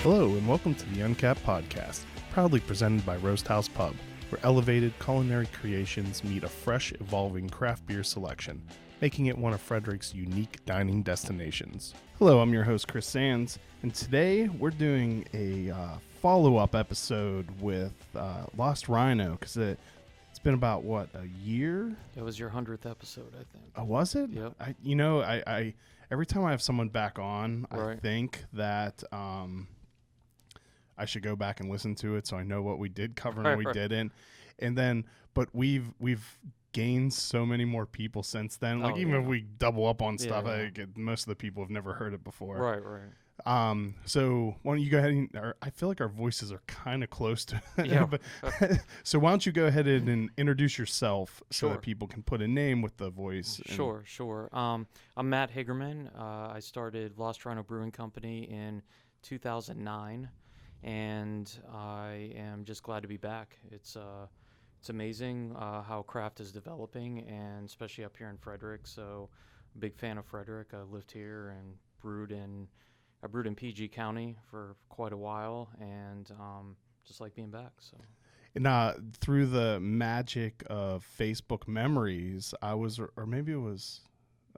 Hello and welcome to the Uncapped Podcast, proudly presented by Roasthouse Pub, where elevated culinary creations meet a fresh, evolving craft beer selection, making it one of Frederick's unique dining destinations. Hello, I'm your host Chris Sands, and today we're doing a follow-up episode with Lost Rhino, because it's been about, a year? It was your 100th episode, I think. Oh, was it? Yep. I every time I have someone back on, Right. I think that I should go back and listen to it so I know what we did cover and what we didn't. And then, but we've gained so many more people since then. Like, even if we double up on stuff, most of the people have never heard it before. Right. So why don't you go ahead and, I feel like our voices are kind of close to Yeah. but so why don't you go ahead and introduce yourself so Sure. that people can put a name with the voice. Sure. I'm Matt Hagerman. I started Lost Rhino Brewing Company in 2009, and I am just glad to be back. It's amazing how craft is developing, and especially up here in Frederick. So, a big fan of Frederick. I lived here and brewed in PG County for quite a while, and just like being back. So, And through the magic of Facebook memories, or maybe it was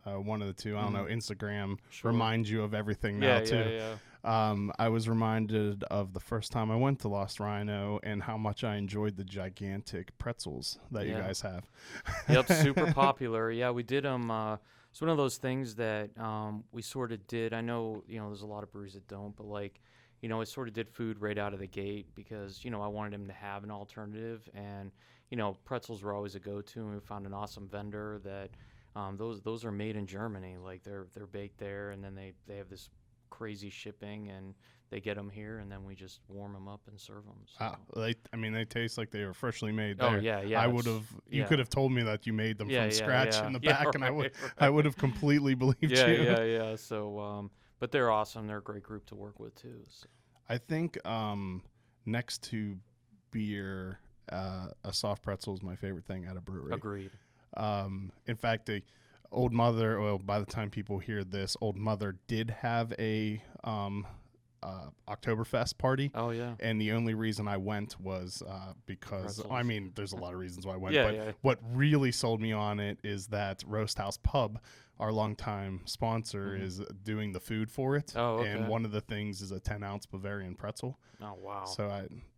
one of the two. I don't know. Instagram reminds you of everything now too. Yeah. I was reminded of the first time I went to Lost Rhino and how much I enjoyed the gigantic pretzels that you guys have. Yep, super popular. Yeah, we did them. It's one of those things that we sort of did. I know, there's a lot of breweries that don't, but I sort of did food right out of the gate because, I wanted them to have an alternative. And, pretzels were always a go-to, and we found an awesome vendor that those are made in Germany. Like, they're baked there, and then they have this crazy shipping, and they get them here, and then we just warm them up and serve them. So. Wow. They taste like they were freshly made Oh, there. yeah. I would have. You could have told me that you made them from scratch in the back, and I would have completely believed you. Yeah. So, but they're awesome. They're a great group to work with too. So. I think next to beer, a soft pretzel is my favorite thing at a brewery. Agreed. In fact, Old Mother, well, by the time people hear this, Old Mother did have a Oktoberfest party. Oh, yeah. And the only reason I went was because, pretzels. There's a lot of reasons why I went. Yeah. What really sold me on it is that Roasthouse Pub, our longtime sponsor, is doing the food for it. Oh, okay. And one of the things is a 10-ounce Bavarian pretzel. Oh, wow. So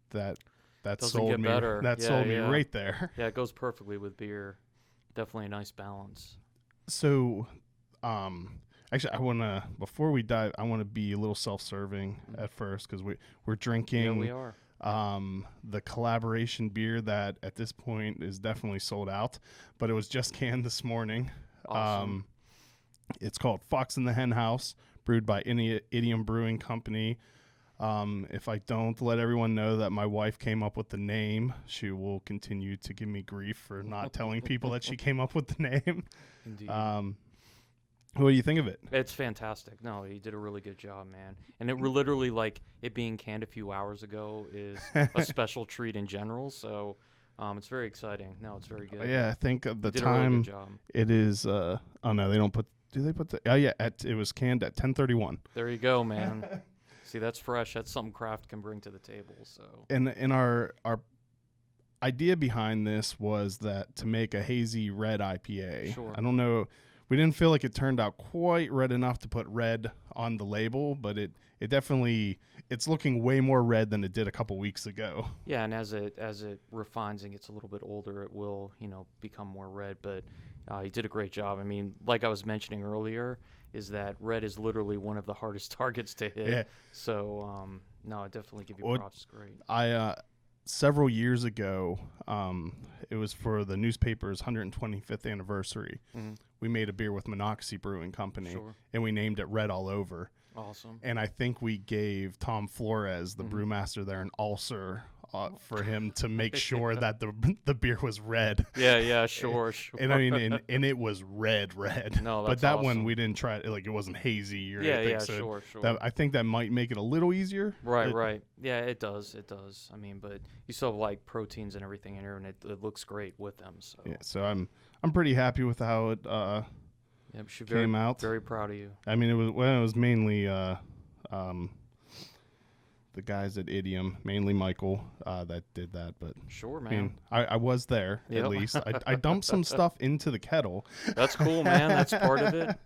that Doesn't sold get me. better. That sold me right there. Yeah, it goes perfectly with beer. Definitely a nice balance. So, actually, before we dive, I want to be a little self-serving at first because we're drinking. Yeah, we are. The collaboration beer that at this point is definitely sold out, but it was just canned this morning. Awesome. It's called Fox in the Henhouse, brewed by Idiom Brewing Company. If I don't let everyone know that my wife came up with the name, she will continue to give me grief for not telling people that she came up with the name. Indeed. What do you think of it? It's fantastic. No, you did a really good job, man. And it literally, it being canned a few hours ago is a special treat in general. So it's very exciting. No, it's very good. Yeah, I think of the did time a really good job. it is. Oh no, they don't put. Do they put the? Oh yeah, it was canned at 10:31. There you go, man. See, that's fresh. That's something craft can bring to the table. So. And our idea behind this was that to make a hazy red IPA. Sure. I don't know. We didn't feel like it turned out quite red enough to put red on the label, but it definitely, it's looking way more red than it did a couple weeks ago. Yeah, and as it refines and gets a little bit older, it will, become more red. But you did a great job. I mean, like I was mentioning earlier, is that red is literally one of the hardest targets to hit. Yeah. So, no, I definitely give you props. It's great. Several years ago, it was for the newspaper's 125th anniversary. Mm-hmm. We made a beer with Monocacy Brewing Company, Sure. and we named it Red All Over. Awesome. And I think we gave Tom Flores, the brewmaster there, an ulcer for him to make sure that the beer was red. Yeah, sure. And I mean, and it was red. No, that's but that awesome. one we didn't try it, like it wasn't hazy or Yeah, anything. So sure. I think that might make it a little easier. Right. Yeah, it does. I mean, but you still have proteins and everything in here, and it looks great with them. So Yeah, so I'm pretty happy with how it came out. Very proud of you. I mean, it was mainly the guys at Idiom, mainly Michael, that did that. But Sure, I man. mean, I was there Yep. at least. I dumped some stuff into the kettle. That's cool, man. That's part of it.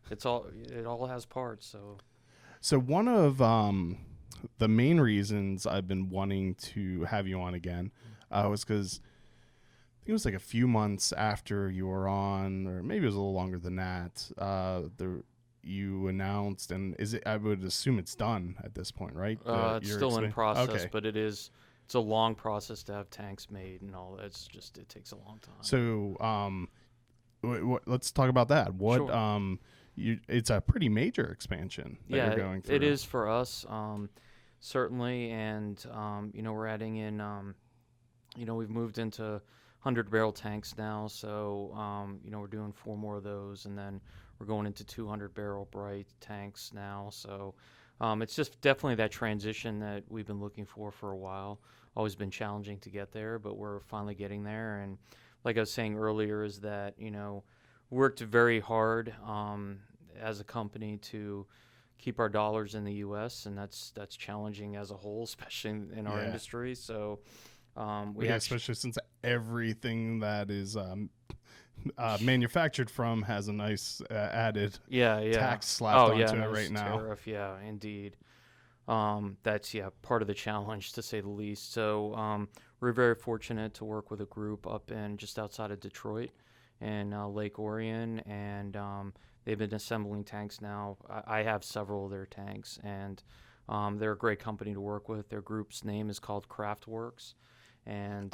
It all has parts. So one of the main reasons I've been wanting to have you on again was because I think it was like a few months after you were on, or maybe it was a little longer than that. You announced, and I would assume it's done at this point, right? It's still in process, okay. but it's a long process to have tanks made and all that. It takes a long time. So let's talk about that. Sure. It's a pretty major expansion that you're going through. It is for us, certainly, and we're adding in, we've moved into 100-barrel tanks now, so we're doing 4 more of those, and then we're going into 200-barrel bright tanks now. So it's just definitely that transition that we've been looking for a while. Always been challenging to get there, but we're finally getting there. And like I was saying earlier, is that worked very hard as a company to keep our dollars in the U.S., and that's challenging as a whole, especially in our industry. So especially since everything that is manufactured from has a nice added tax slapped onto it right now. Tariff, indeed. That's part of the challenge, to say the least. So we're very fortunate to work with a group up in just outside of Detroit in Lake Orion, and they've been assembling tanks now. I have several of their tanks, and they're a great company to work with. Their group's name is called Craftworks. And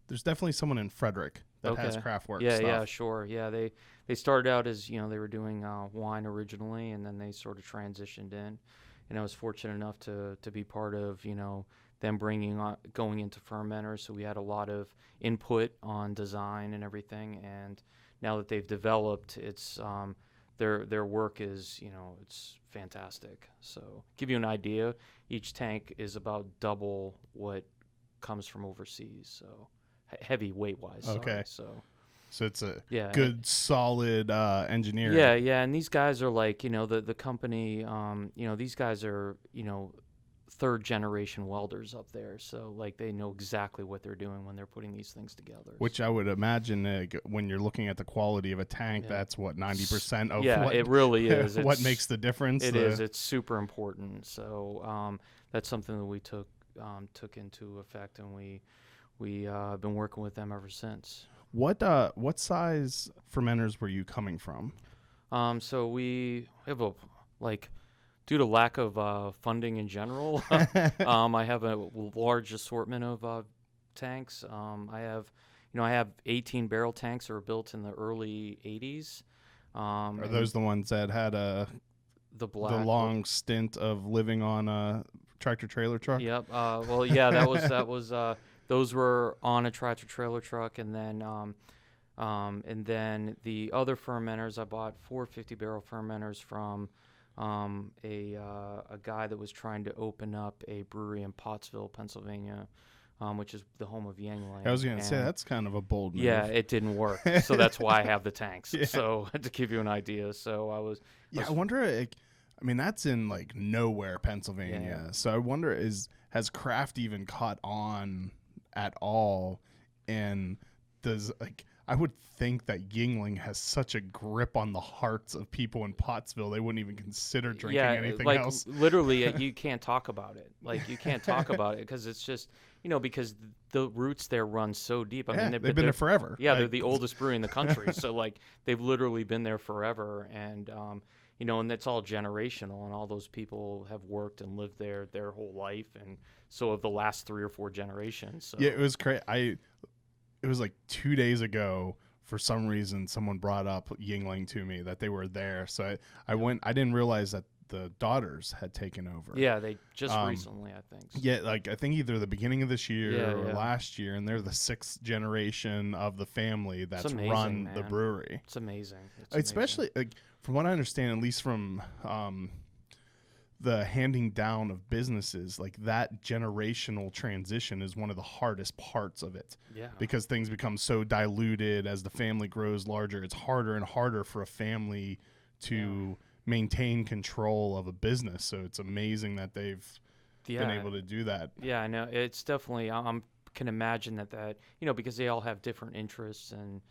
there's definitely someone in Frederick that has Craftworks stuff. Yeah, sure. Yeah, they started out as, they were doing wine originally, and then they sort of transitioned in. And I was fortunate enough to be part of, them going into fermenters. So we had a lot of input on design and everything. And now that they've developed, it's their work is, it's fantastic. So give you an idea, each tank is about double what comes from overseas. So heavy weight-wise. Okay. Sorry, so it's a good, solid engineering. Yeah, and these guys are like, the company, these guys are, third-generation welders up there. So, like, they know exactly what they're doing when they're putting these things together. Which I would imagine when you're looking at the quality of a tank, that's what 90% of what it really is. what makes the difference. It is. It's super important. So that's something that we took into effect, and we been working with them ever since. What size fermenters were you coming from? So we have due to lack of funding in general, I have a large assortment of tanks. I have 18 barrel tanks that were built in the early 80s. Are those the ones that had the long stint of living on a tractor trailer truck? Yep. That was those were on a tractor trailer truck, and then the other fermenters, I bought 4 50-barrel fermenters from a guy that was trying to open up a brewery in Pottsville, Pennsylvania, which is the home of Yuengling. I was going to say, that's kind of a bold move. Yeah, it didn't work. So that's why I have the tanks. So to give you an idea. So I wonder, that's in nowhere, Pennsylvania. Yeah. So I wonder, has craft even caught on at all? And does I would think that Yuengling has such a grip on the hearts of people in Pottsville, they wouldn't even consider drinking anything else. Literally, you can't talk about it. You can't talk about it because it's just, because the roots there run so deep. They've been there forever. Yeah, they're the oldest brewery in the country. So they've literally been there forever, and and it's all generational, and all those people have worked and lived there their whole life, and so have the last 3 or 4 generations. So. Yeah, it was crazy. It was 2 days ago, for some reason, someone brought up Yuengling to me, that they were there. So I went. I didn't realize that the daughters had taken over. Yeah, they just recently, I think. Yeah, I think either the beginning of this year or last year, and they're the 6th generation of the family that's run the brewery. It's amazing. Especially from what I understand, at least from the handing down of businesses, that generational transition is one of the hardest parts of it. Yeah. Because things become so diluted as the family grows larger. It's harder and harder for a family to maintain control of a business. So it's amazing that they've been able to do that. Yeah, I know. It's definitely, can imagine that, because they all have different interests, and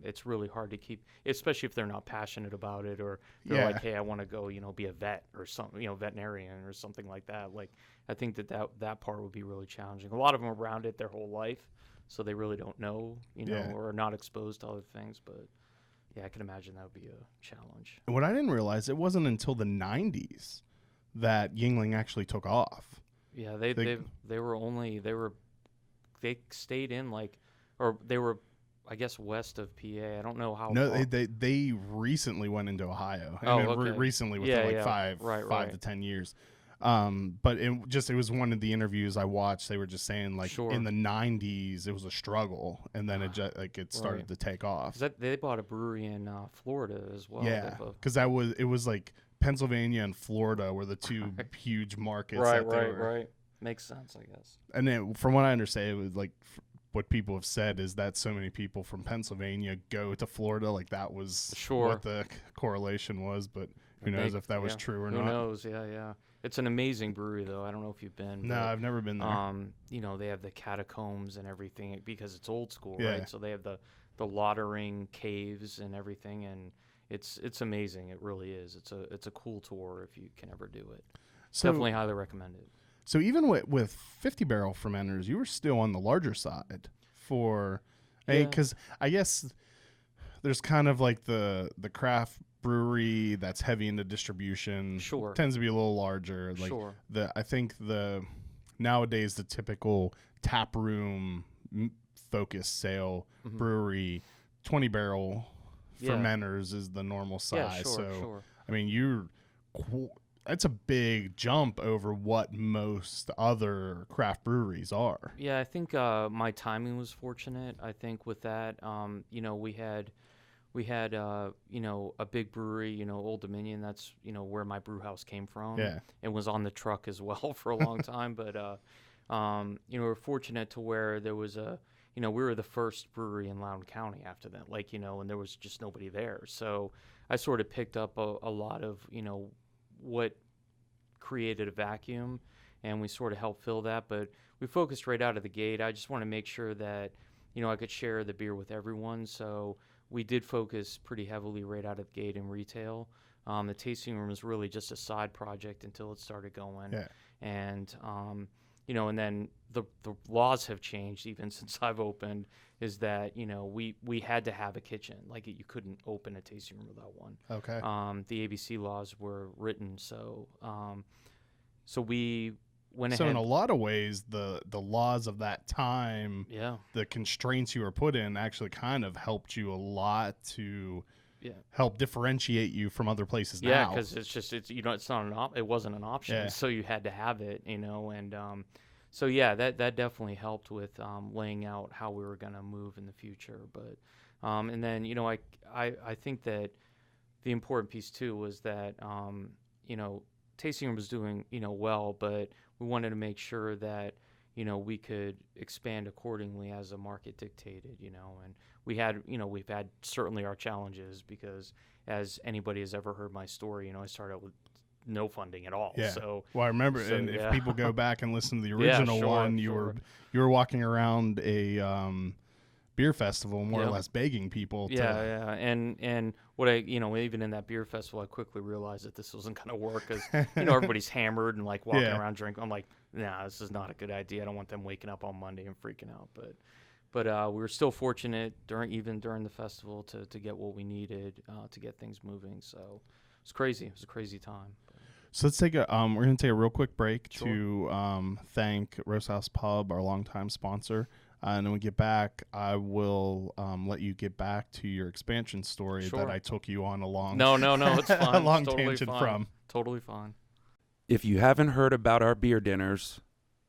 it's really hard to keep, especially if they're not passionate about it, or they're like, hey, I want to go, be a vet or something, veterinarian or something like that. Like, I think that part would be really challenging. A lot of them are around it their whole life, so they really don't know, or are not exposed to other things. But yeah, I can imagine that would be a challenge. What I didn't realize, it wasn't until the 90s that Yuengling actually took off. Yeah, they stayed in they were, I guess, west of PA. I don't know how. No, they recently went into Ohio. Recently, within 5 to 10 years. But it was one of the interviews I watched. They were just saying in the 90s it was a struggle, and then it started to take off. They bought a brewery in Florida as well. Yeah, because it was like Pennsylvania and Florida were the two huge markets. Right. Makes sense, I guess. And then, from what I understand, it was like what people have said is that so many people from Pennsylvania go to Florida. Like, that was what the correlation was, but who knows if that was true or not. Who knows? Yeah. It's an amazing brewery, though. I don't know if you've been. No, I've never been there. They have the catacombs and everything because it's old school, right? So they have the Lottering caves and everything, and it's amazing. It really is. It's a cool tour if you can ever do it. So, definitely highly recommend it. So even with 50 barrel fermenters, you were still on the larger side because I guess there's kind of like the craft brewery that's heavy into distribution. Sure. Tends to be a little larger. Like I think nowadays the typical tap room focused sale brewery, 20 barrel fermenters is the normal size. Sure. I mean, that's a big jump over what most other craft breweries are. Yeah, I think my timing was fortunate. I think with that, we had a big brewery, Old Dominion. That's where my brew house came from. Yeah, and was on the truck as well for a long time. But we're fortunate to where there was we were the first brewery in Loudoun County after that. And there was just nobody there. So I sort of picked up a lot of what created a vacuum, and we sort of helped fill that. But we focused right out of the gate. I just want to make sure that I could share the beer with everyone. So we did focus pretty heavily right out of the gate in retail. The tasting room was really just a side project until it started going. Yeah. And and then the laws have changed even since I've opened. Is that we had to have a kitchen. Like, you couldn't open a tasting room without one. Okay. The ABC laws were written, so we went ahead. So in a lot of ways, the laws of that time, the constraints you were put in, actually kind of helped you a lot to help differentiate you from other places now. Yeah, because it's not it wasn't an option, so you had to have it, and. So that definitely helped with laying out how we were going to move in the future. But and then I think that the important piece too was that tasting room was doing well, but we wanted to make sure that we could expand accordingly as the market dictated. And we've had certainly our challenges, because as anybody has ever heard my story, I started with no funding at all. Yeah. So, I remember, and if people go back and listen to the original one, you were walking around a beer festival, more or less begging people. And what even in that beer festival, I quickly realized that this wasn't going to work, because everybody's hammered and walking around drinking. I'm like, nah, this is not a good idea. I don't want them waking up on Monday and freaking out. But we were still fortunate during the festival to get what we needed to get things moving. So it was crazy. It was a crazy time. So let's take we're going to take a real quick break to thank Roasthouse Pub, our longtime sponsor. And when we get back, I will let you get back to your expansion story that I took you on a long No, it's fine. a long totally tangent fine. from. Totally fine. If you haven't heard about our beer dinners,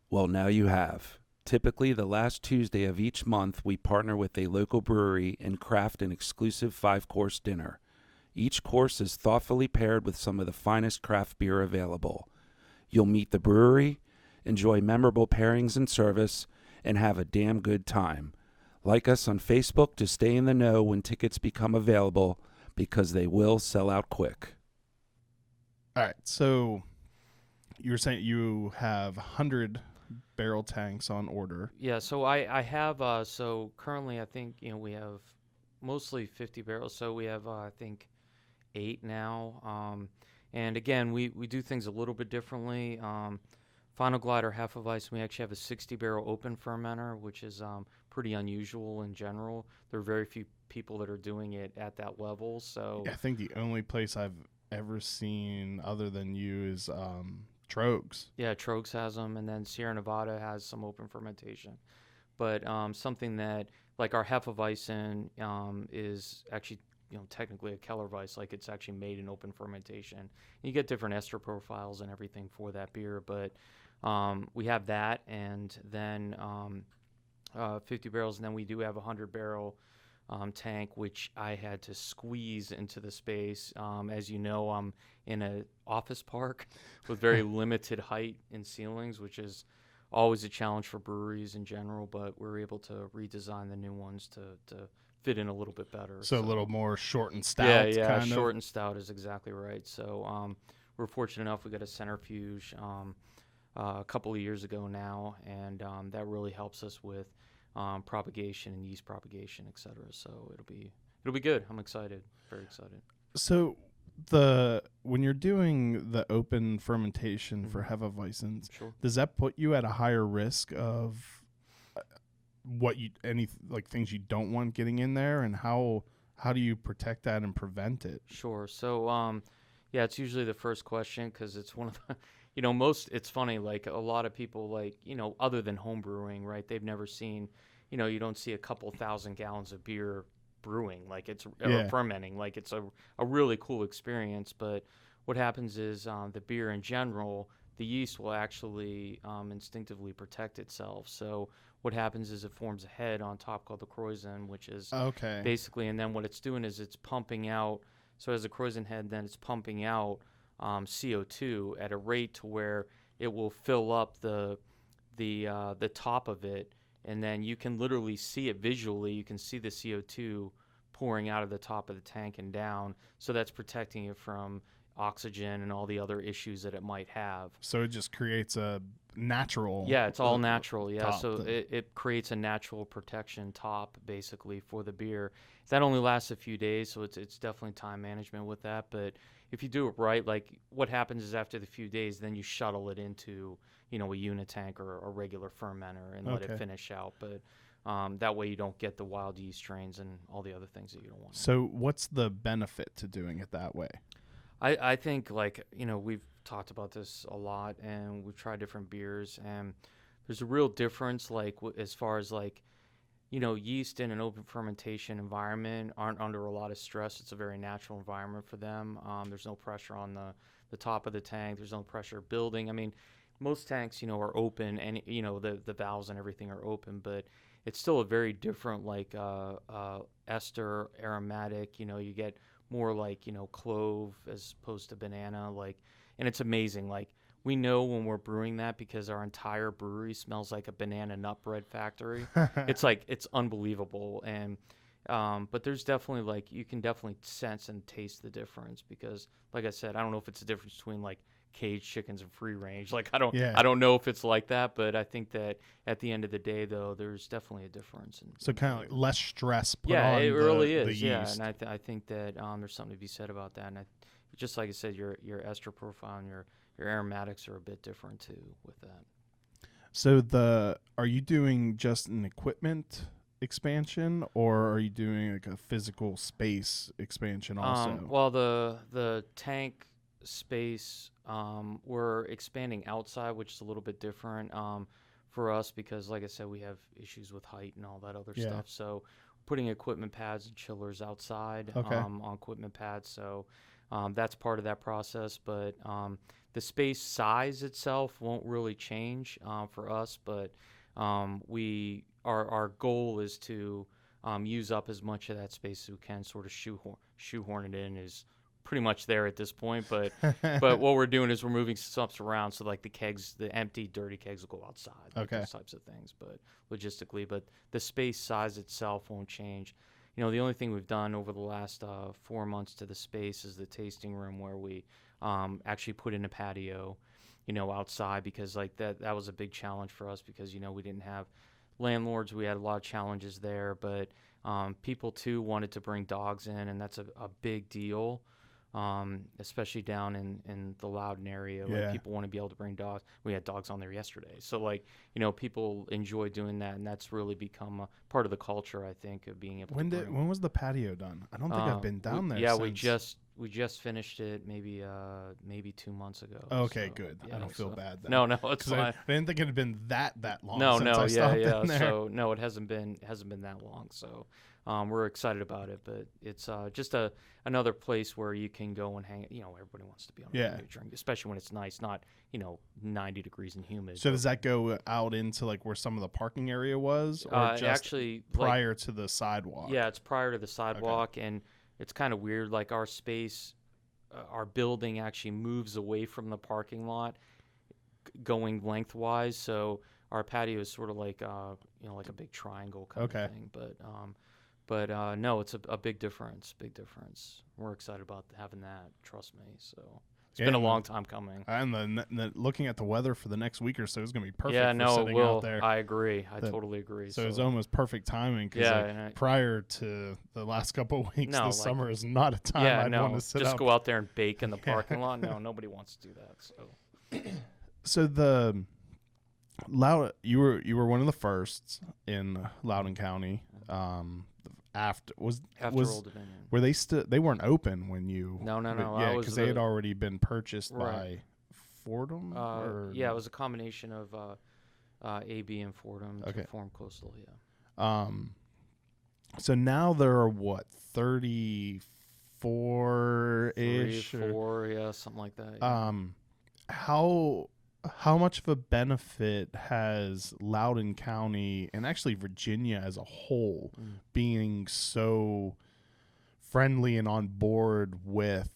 well, now you have. Typically, the last Tuesday of each month, we partner with a local brewery and craft an exclusive 5-course dinner. Each course is thoughtfully paired with some of the finest craft beer available. You'll meet the brewery, enjoy memorable pairings and service, and have a damn good time. Like us on Facebook to stay in the know when tickets become available, because they will sell out quick. All right. So you were saying you have 100 barrel tanks on order. Yeah, so I have so currently I think we have mostly 50 barrels. So we have I think 8 now. And again, we do things a little bit differently. Final Glider Hefeweizen, we actually have a 60 barrel open fermenter, which is pretty unusual in general. There are very few people that are doing it at that level. So I think the only place I've ever seen other than you is Trogs. Yeah, Trogs has them, and then Sierra Nevada has some open fermentation. But something that, like our Hefeweizen is actually, technically a Kellerweiss, like it's actually made in open fermentation. You get different ester profiles and everything for that beer, but we have that, and then 50 barrels, and then we do have a 100-barrel tank, which I had to squeeze into the space. As you know, I'm in an office park with very limited height and ceilings, which is always a challenge for breweries in general, but we're able to redesign the new ones to fit in a little bit better. So a little more short and stout. Yeah, short and stout is exactly right. So we're fortunate enough we got a centrifuge a couple of years ago now, and that really helps us with propagation and yeast propagation, etc. So it'll be good. I'm excited, very excited. So when you're doing the open fermentation for Hefeweizens, Sure. does that put you at a higher risk of things you don't want getting in there, and how do you protect that and prevent it? Sure. So it's usually the first question, because it's one of the it's funny, like a lot of people, like, other than home brewing, right? They've never seen, you don't see a couple thousand gallons of beer brewing, like it's or fermenting, like it's a really cool experience. But what happens is the beer in general, the yeast will actually instinctively protect itself. So what happens is it forms a head on top called the Kreuzen, which is basically, and then what it's doing is it's pumping out. So as a Kreuzen head, then it's pumping out CO2 at a rate to where it will fill up the top of it, and then you can literally see it visually. You can see the CO2 pouring out of the top of the tank and down. So that's protecting it from oxygen and all the other issues that it might have. So it just creates a natural. Yeah, it's all natural. Yeah, so thing. it creates a natural protection top basically for the beer. That only lasts a few days, so it's definitely time management with that. But if you do it right, like what happens is after the few days, then you shuttle it into a unit tank or a regular fermenter and let it finish out. But that way you don't get the wild yeast strains and all the other things that you don't want. So what's the benefit to doing it that way? I think, like, we've talked about this a lot, and we've tried different beers, and there's a real difference, like, as far as, like, yeast in an open fermentation environment aren't under a lot of stress. It's a very natural environment for them. There's no pressure on the top of the tank. There's no pressure building. I mean, most tanks, are open, and, the valves and everything are open, but it's still a very different, like, ester, aromatic, you get more like, clove as opposed to banana, like, and it's amazing. Like, we know when we're brewing that because our entire brewery smells like a banana nut bread factory. It's unbelievable. And but there's definitely, like, you can definitely sense and taste the difference, because, like I said, I don't know if it's a difference between, like, caged chickens and free range. Like, I don't know if it's like that, but I think that at the end of the day, though, there's definitely a difference. So kind of like less stress put on it really the is. yeast. Yeah, and I think that there's something to be said about that. And just like I said, your ester profile and your aromatics are a bit different too with that. So are you doing just an equipment expansion, or are you doing like a physical space expansion also? Well, the tank space, we're expanding outside, which is a little bit different for us, because, like I said, we have issues with height and all that other stuff. So putting equipment pads and chillers outside on equipment pads. So that's part of that process. But the space size itself won't really change for us. But our goal is to use up as much of that space as we can, sort of shoehorn it in. Is pretty much there at this point, but what we're doing is we're moving stuff around, so like the kegs, the empty dirty kegs will go outside, like those types of things, but logistically, but the space size itself won't change. The only thing we've done over the last 4 months to the space is the tasting room, where we actually put in a patio, outside, because like that was a big challenge for us, because we didn't have landlords. We had a lot of challenges there, but people too wanted to bring dogs in, and that's a big deal. Especially down in the Loudoun area, like people want to be able to bring dogs. We had dogs on there yesterday, so like people enjoy doing that, and that's really become a part of the culture, I think, of being able. When was the patio done? I don't think I've been down there. Yeah, since. we just finished it maybe 2 months ago. Okay, so, good. Yeah, I don't feel bad then. No, it's fine. I didn't think it had been that long. No, since I stopped in there. So no, it hasn't been that long. So we're excited about it, but it's just another place where you can go and hang. Everybody wants to be on a patio drink, especially when it's nice, not 90 degrees and humid. So does that go out into like where some of the parking area was, or just actually prior to the sidewalk? Yeah, it's prior to the sidewalk, and it's kind of weird. Like our space, our building actually moves away from the parking lot, going lengthwise. So our patio is sort of like like a big triangle kind of thing. But no, it's a big difference. Big difference. We're excited about having that. Trust me. So it's been a long time coming. And the looking at the weather for the next week or so is going to be perfect. Yeah, for sitting out there. I agree. I totally agree. So it's almost perfect timing, because prior to the last couple of weeks, summer is not a time I'd want to sit just out. go out there and bake in the parking lot. No, nobody wants to do that. So the you were one of the firsts in Loudoun County. After Old Dominion. Were they weren't open when you? No. Yeah, because they had already been purchased by Fordham. Yeah, it was a combination of AB and Fordham to form Coastal. Yeah. So now there are 34-ish? 4, yeah, something like that. Yeah. How much of a benefit has Loudoun County, and actually Virginia as a whole, being so friendly and on board with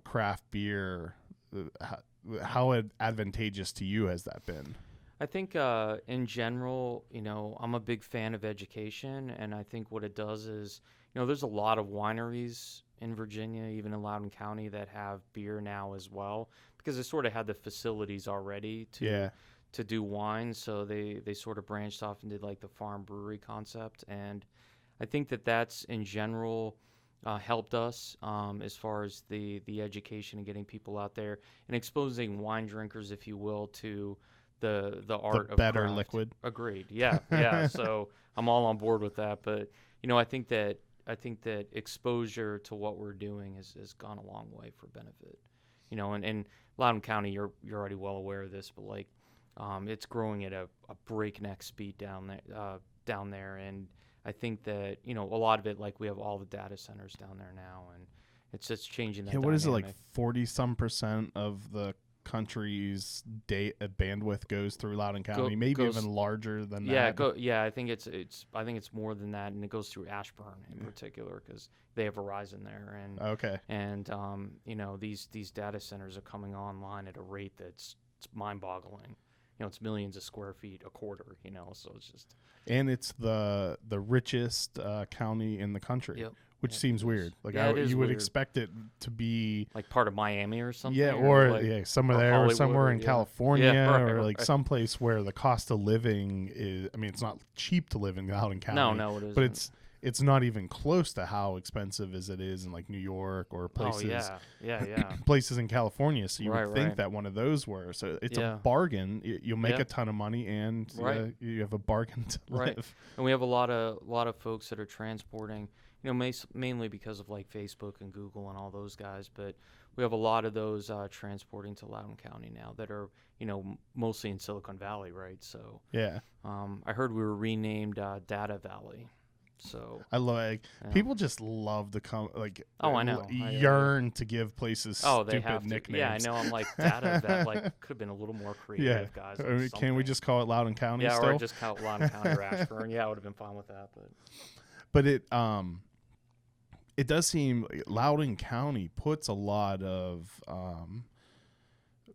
craft beer? How advantageous to you has that been? I think in general, I'm a big fan of education, and I think what it does is, there's a lot of wineries in Virginia, even in Loudoun County, that have beer now as well, because they sort of had the facilities already to do wine. So they sort of branched off and did like the farm brewery concept. And I think that's in general helped us as far as the education and getting people out there and exposing wine drinkers, if you will, to the art of better craft. Liquid. Agreed. Yeah. So I'm all on board with that. But, I think that exposure to what we're doing has gone a long way for benefit. And in Loudoun County, you're already well aware of this, but like it's growing at a breakneck speed down there, and I think that a lot of it, like we have all the data centers down there now, and it's just changing that. Yeah, what is it, like 40% of the country's bandwidth goes through Loudoun County, maybe even larger than that. I think it's more than that, and it goes through Ashburn in particular, because they have Verizon there, and these data centers are coming online at a rate it's mind-boggling. It's millions of square feet a quarter. So it's just, and it's the richest county in the country. Yep. Which seems weird. Like you would expect it to be like part of Miami or something. Yeah, or somewhere there, or somewhere in California, or like someplace where the cost of living is. I mean, it's not cheap to live in Loudoun County. No, it isn't. But it's not even close to how expensive as it is in like New York or places. Places in California. So you would think that one of those were. So it's a bargain. You'll make a ton of money, and you have a bargain to live. And we have a lot of folks that are transporting. Mainly because of like Facebook and Google and all those guys, but we have a lot of those transporting to Loudoun County now that are, mostly in Silicon Valley, right? So I heard we were renamed Data Valley. So I love people just love to come I know yearn to give places stupid nicknames. Yeah, I know. I'm like Data Valley could have been a little more creative, guys. Can we just call it Loudoun County? Yeah, still? Or just call it Loudoun County or Ashburn. Yeah, I would have been fine with that, but it does seem Loudoun County puts a lot of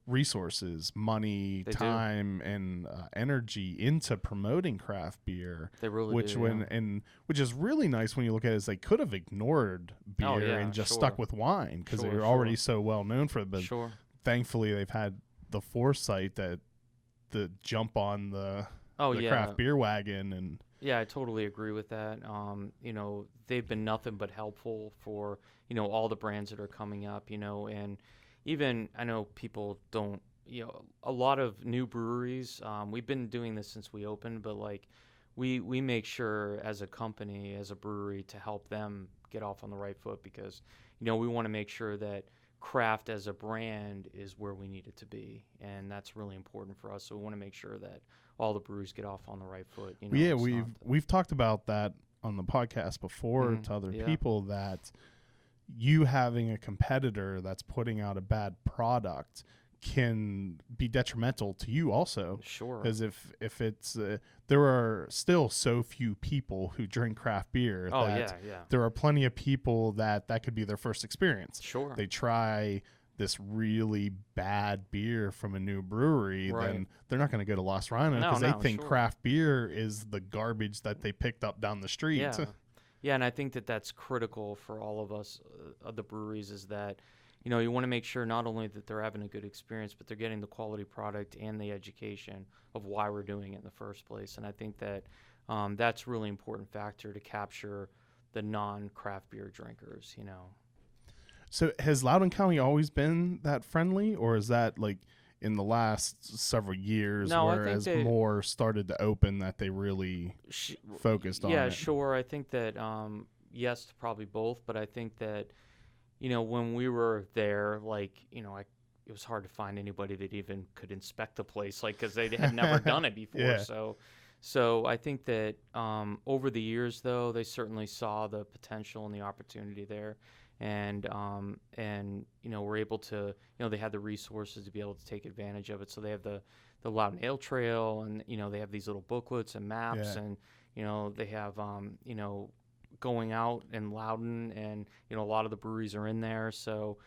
resources, money, They time, and energy into promoting craft beer. They really which do. which is really nice when you look at it, is they could have ignored beer Oh, yeah, and just sure. stuck with wine because they Sure, were already sure. so well known for it. But Sure. thankfully, they've had the foresight to jump on the Oh, the yeah. craft beer wagon. And Yeah, I totally agree with that. You know, they've been nothing but helpful for, you know, all the brands that are coming up, you know, and even I know people don't, you know, a lot of new breweries, we've been doing this since we opened, but like we make sure as a company, as a brewery, to help them get off on the right foot because, you know, we want to make sure that craft as a brand is where we need it to be. And that's really important for us. So we want to make sure that all the breweries get off on the right foot. You know, yeah, it's we've talked about that on the podcast before Mhm, to other yeah. people, that you having a competitor that's putting out a bad product can be detrimental to you also. Sure. Because if it's there are still so few people who drink craft beer Oh, that yeah. there are plenty of people that could be their first experience. Sure. They try this really bad beer from a new brewery, Right. then they're not going to go to Lost Rhino No, because they no, think sure. craft beer is the garbage that they picked up down the street. Yeah. Yeah, and I think that that's critical for all of us, the breweries, is that, you know, you want to make sure not only that they're having a good experience, but they're getting the quality product and the education of why we're doing it in the first place. And I think that that's a really important factor to capture the non-craft beer drinkers, you know. So has Loudoun County always been that friendly, or is that like in the last several years, No, I where think as they- more started to open, that they really focused on Yeah, it? sure. I think that yes, to probably both, but I think that, you know, when we were there, like, you know, it was hard to find anybody that even could inspect the place, like, because they had never done it before. Yeah. So I think that over the years, though, they certainly saw the potential and the opportunity there, and you know, were able to, you know, they had the resources to be able to take advantage of it. So they have the Loudoun Ale Trail, and, you know, they have these little booklets and maps, Yeah. and, you know, they have you know, going out in Loudoun, and, you know, a lot of the breweries are in there. So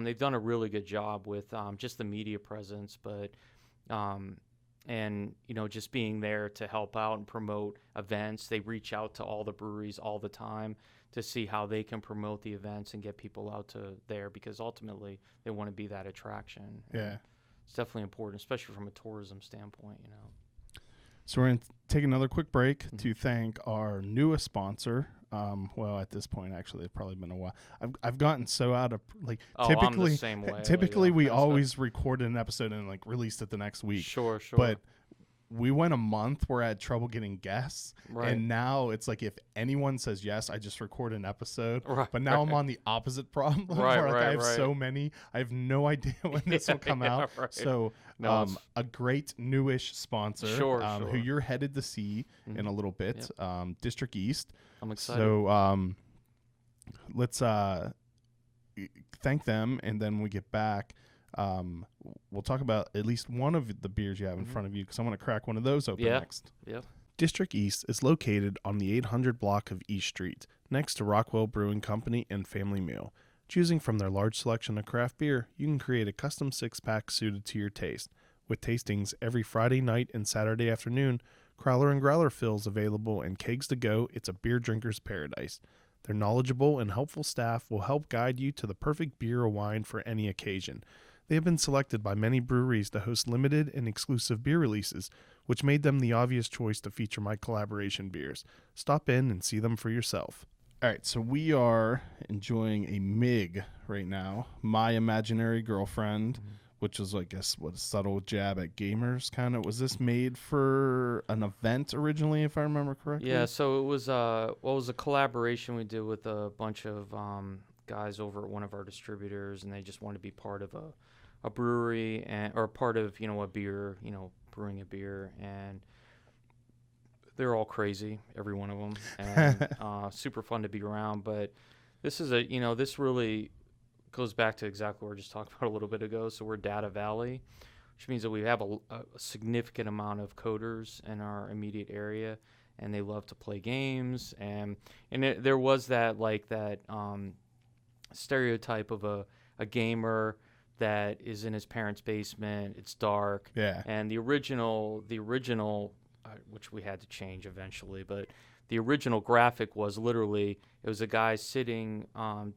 they've done a really good job with just the media presence, but and, you know, just being there to help out and promote events. They reach out to all the breweries all the time to see how they can promote the events and get people out to there, because ultimately they want to be that attraction. And Yeah. it's definitely important, especially from a tourism standpoint, you know. So we're going to take another quick break Mhm. to thank our newest sponsor. Well, at this point, actually, it's probably been a while. I've gotten so out of, like, Oh, I'm typically, the same way. Like, typically yeah, we that's always recorded an episode and like released it the next week. Sure. But we went a month where I had trouble getting guests, Right. and now it's like if anyone says yes, I just record an episode. Right, But now I'm right. on the opposite problem, Right, where like I have right. so many, I have no idea when this will come Yeah, out. right. So No, it's- a great newish sponsor, Sure, who sure. you're headed to see in a little bit, District East. I'm excited. So let's thank them, and then when we get back, we'll talk about at least one of the beers you have in front of you, because I want to crack one of those open Yeah. next. Yep. District East is located on the 800 block of East Street, next to Rockwell Brewing Company and Family Meal. Choosing from their large selection of craft beer, you can create a custom six-pack suited to your taste. With tastings every Friday night and Saturday afternoon, Crowler and Growler fills available, and kegs to go, it's a beer drinker's paradise. Their knowledgeable and helpful staff will help guide you to the perfect beer or wine for any occasion. They have been selected by many breweries to host limited and exclusive beer releases, which made them the obvious choice to feature my collaboration beers. Stop in and see them for yourself. All right, so we are enjoying a MIG right now, My Imaginary Girlfriend, which was, I guess, a subtle jab at gamers, kind of. Was this made for an event originally, if I remember correctly? Yeah, so it was it was a collaboration we did with a bunch of guys over at one of our distributors, and they just wanted to be part of a brewery or part of, you know, a beer, you know, brewing a beer, and they're all crazy, every one of them, and super fun to be around. But this is this really goes back to exactly what we were just talking about a little bit ago. So we're Data Valley, which means that we have a significant amount of coders in our immediate area, and they love to play games. And there was that stereotype of a gamer that is in his parents' basement. It's dark. Yeah. And the original, which we had to change eventually, but the original graphic was literally, it was a guy sitting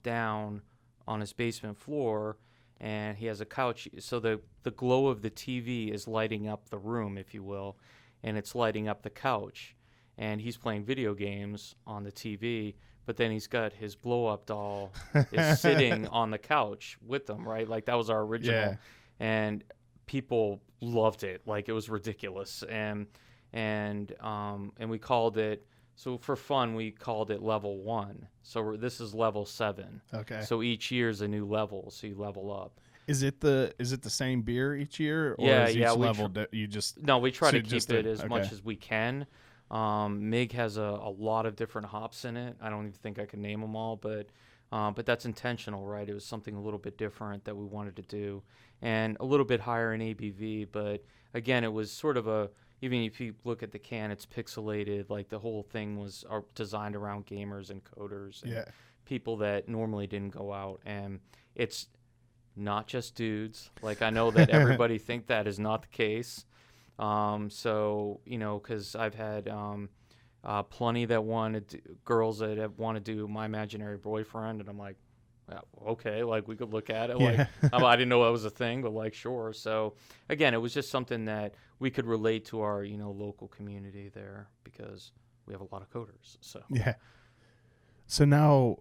down on his basement floor, and he has a couch. So the glow of the TV is lighting up the room, if you will, and it's lighting up the couch. And he's playing video games on the TV, but then he's got his blow-up doll is sitting on the couch with him, right? Like, that was our original. Yeah. And people loved it. Like, it was ridiculous. And we called it, so for fun, we called it level 1. So this is level 7. Okay. So each year is a new level, so you level up. Is it the same beer each year, or Yeah, is each yeah, level you just? No, we try so to keep it as much okay. as we can. Mig has a lot of different hops in it. I don't even think I can name them all, but that's intentional, right? It was something a little bit different that we wanted to do, and a little bit higher in ABV. But again, it was sort of even if you look at the can, it's pixelated. Like, the whole thing was designed around gamers and coders and people that normally didn't go out. And it's not just dudes. Like, I know that everybody think that is not the case. So, because I've had plenty that girls that want to do My Imaginary Boyfriend, and I'm like, yeah, okay, like, we could look at it. Yeah. Like, I didn't know that was a thing, but, like, sure. So again, it was just something that we could relate to our local community there, because we have a lot of coders. So Yeah. So now,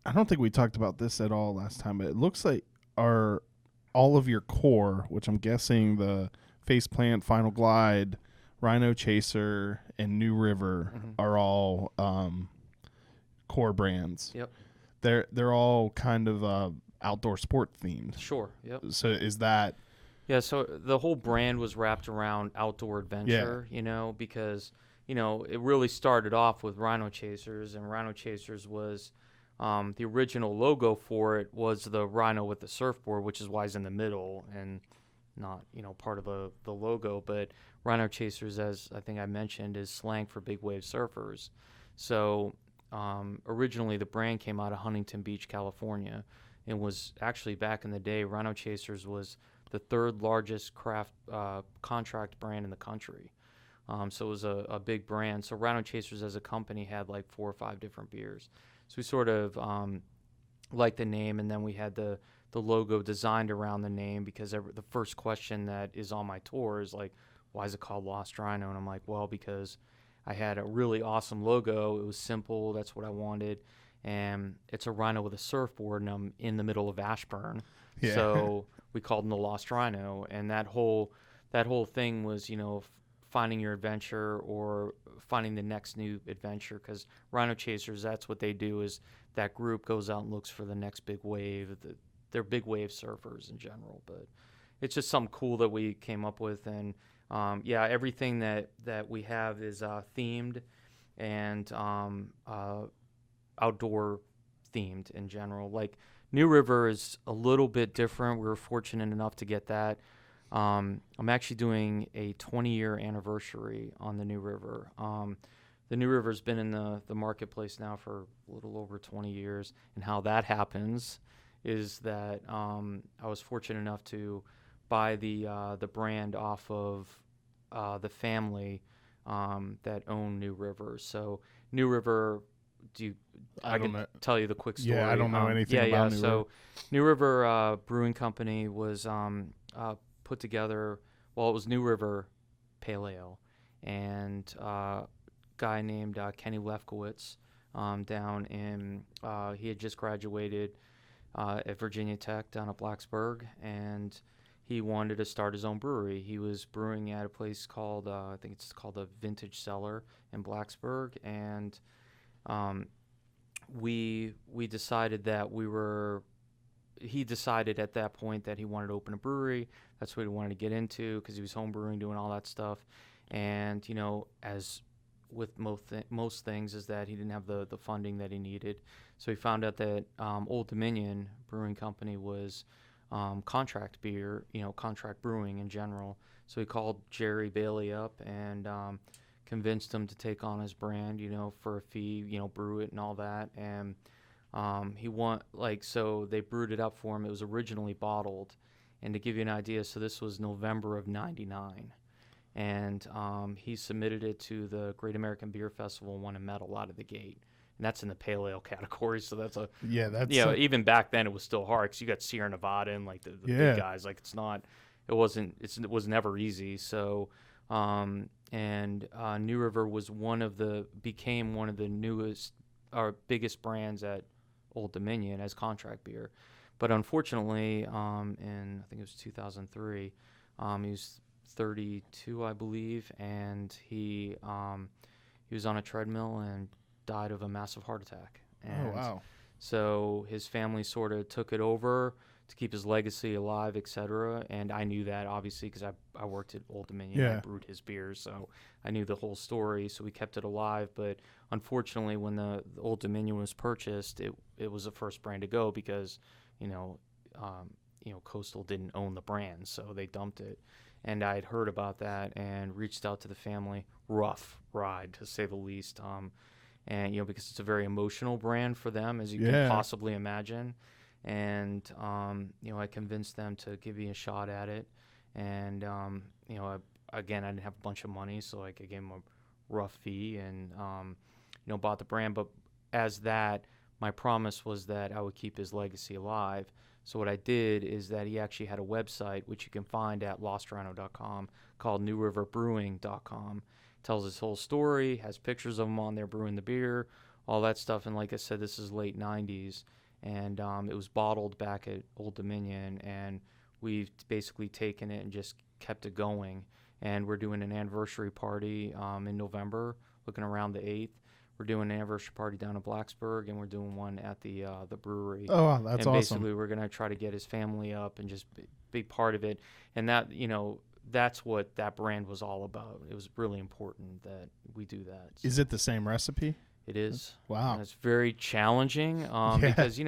I don't think we talked about this at all last time, but it looks like all of your core, which I'm guessing the Faceplant, Final Glide, Rhino Chaser, and New River are all core brands. Yep. They're all kind of outdoor sport themed. Sure. Yep. So is that? Yeah. So the whole brand was wrapped around outdoor adventure. Because it really started off with Rhino Chasers, and Rhino Chasers was the original logo for it was the rhino with the surfboard, which is why it's in the middle and not part of the logo. But Rhino Chasers, as I think I mentioned, is slang for big wave surfers. So originally the brand came out of Huntington Beach, California, and was actually, back in the day, Rhino Chasers was the 3rd largest craft contract brand in the country. So it was a big brand. So Rhino Chasers as a company had like 4 or 5 different beers. So we sort of liked the name, and then we had the logo designed around the name, because the first question that is on my tour is like, why is it called Lost Rhino? And I'm like, well, because I had a really awesome logo. It was simple. That's what I wanted. And it's a rhino with a surfboard, and I'm in the middle of Ashburn. Yeah. So we called him the Lost Rhino. And that whole thing was, finding your adventure or finding the next new adventure, because Rhino Chasers, that's what they do, is that group goes out and looks for the next big wave. They're big wave surfers in general, but it's just something cool that we came up with. And everything that we have is themed and outdoor themed in general. Like, New River is a little bit different. We were fortunate enough to get that. I'm actually doing a 20-year anniversary on the New River. The New River's been in the marketplace now for a little over 20 years, and how that happens is that I was fortunate enough to buy the brand off of the family that owned New River. So New River, I can tell you the quick story. Yeah, I don't know anything about New River. So New River Brewing Company was put together, it was New River Pale Ale, and a guy named Kenny Lefkowitz down in, he had just graduated at Virginia Tech down at Blacksburg, and he wanted to start his own brewery. He was brewing at a place called, I think it's called the Vintage Cellar in Blacksburg, and we decided that he decided at that point that he wanted to open a brewery. That's what he wanted to get into, because he was home brewing, doing all that stuff. And, as with most things, is that he didn't have the funding that he needed. So he found out that Old Dominion Brewing Company was contract beer, contract brewing in general. So he called Jerry Bailey up and convinced him to take on his brand, for a fee, brew it and all that. And So they brewed it up for him. It was originally bottled. And to give you an idea, so this was November of '99. And he submitted it to the Great American Beer Festival and won a medal out of the gate. And that's in the pale ale category. So that's even back then it was still hard because you got Sierra Nevada and like the big guys. Like it was never easy. So, New River became one of the newest or biggest brands at Old Dominion as contract beer. But unfortunately, in I think it was 2003, he was 32, I believe, and he was on a treadmill and died of a massive heart attack. And oh, wow. So his family sort of took it over to keep his legacy alive, etc. And I knew that, obviously, because I worked at Old Dominion. Yeah. I brewed his beers, so I knew the whole story. So we kept it alive. But unfortunately, when the Old Dominion was purchased, it was the first brand to go because, Coastal didn't own the brand, so they dumped it. And I had heard about that and reached out to the family. Rough ride, to say the least. And because it's a very emotional brand for them, as you can possibly imagine. And I convinced them to give me a shot at it. And I didn't have a bunch of money, so I gave them a rough fee and bought the brand. But my promise was that I would keep his legacy alive. So what I did is that he actually had a website, which you can find at lostrhino.com, called newriverbrewing.com. Tells his whole story, has pictures of him on there brewing the beer, all that stuff. And like I said, this is late 90s. And it was bottled back at Old Dominion. And we've basically taken it and just kept it going. And we're doing an anniversary party in November, looking around the 8th. We're doing an anniversary party down in Blacksburg, and we're doing one at the brewery. Oh, wow, that's awesome. And basically, we're going to try to get his family up and just be part of it. And that, that's what that brand was all about. It was really important that we do that. So is it the same recipe? It is. Wow. And it's very challenging because,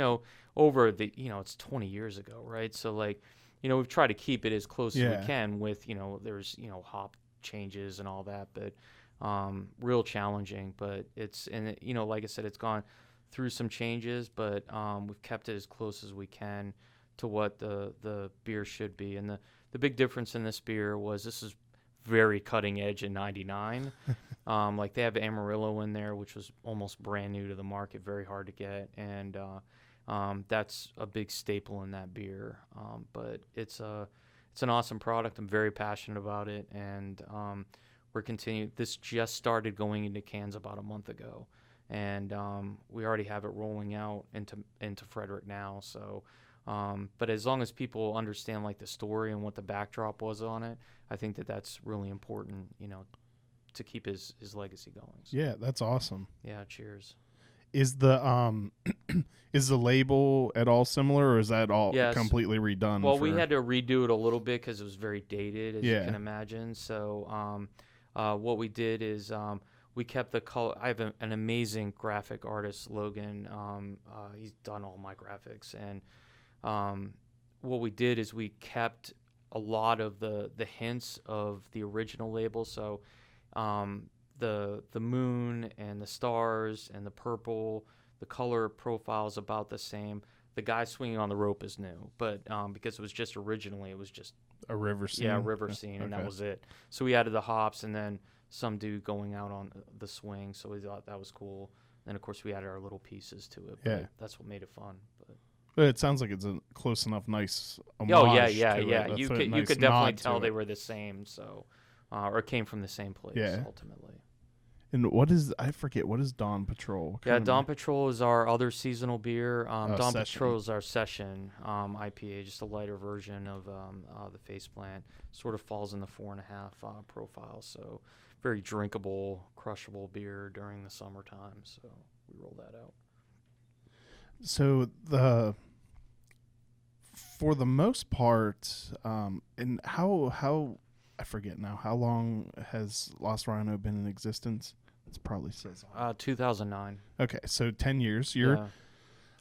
over the, it's 20 years ago, right? So, we've tried to keep it as close as we can with, there's, hop changes and all that, but real challenging. But like I said, it's gone through some changes, but we've kept it as close as we can to what the beer should be. And the big difference in this beer was this is very cutting edge in '99. They have Amarillo in there, which was almost brand new to the market, very hard to get, and that's a big staple in that beer. But it's an awesome product. I'm very passionate about it, and we're continuing. This just started going into cans about a month ago, and we already have it rolling out into Frederick now. So. But as long as people understand the story and what the backdrop was on it, I think that's really important, to keep his legacy going. So, yeah, that's awesome. Yeah, cheers. Is the is the label at all similar, or is that all completely redone? Well, we had to redo it a little bit because it was very dated, as you can imagine. So what we did is we kept the color. I have an amazing graphic artist, Logan. He's done all my graphics, and what we did is we kept a lot of the hints of the original label. So the moon and the stars and the purple, the color profile is about the same. The guy swinging on the rope is new, but because it was just originally, it was just a river scene. Yeah, a river scene, and that was it. So we added the hops and then some dude going out on the swing. So we thought that was cool. And of course, we added our little pieces to it. But that's what made it fun. But it sounds like it's a close enough, nice homage. Oh yeah. You could definitely tell they it. were the same. So, or came from the same place. Ultimately. And I forget, what is Dawn Patrol? Dawn Patrol is our other seasonal beer. Dawn Patrol is our session IPA, just a lighter version of the Face Plant. Sort of falls in the 4.5 profile. So very drinkable, crushable beer during the summertime. So we roll that out. So for the most part, and how I forget now, how long has Lost Rhino been in existence? It probably says 2009. Okay, so 10 years. You're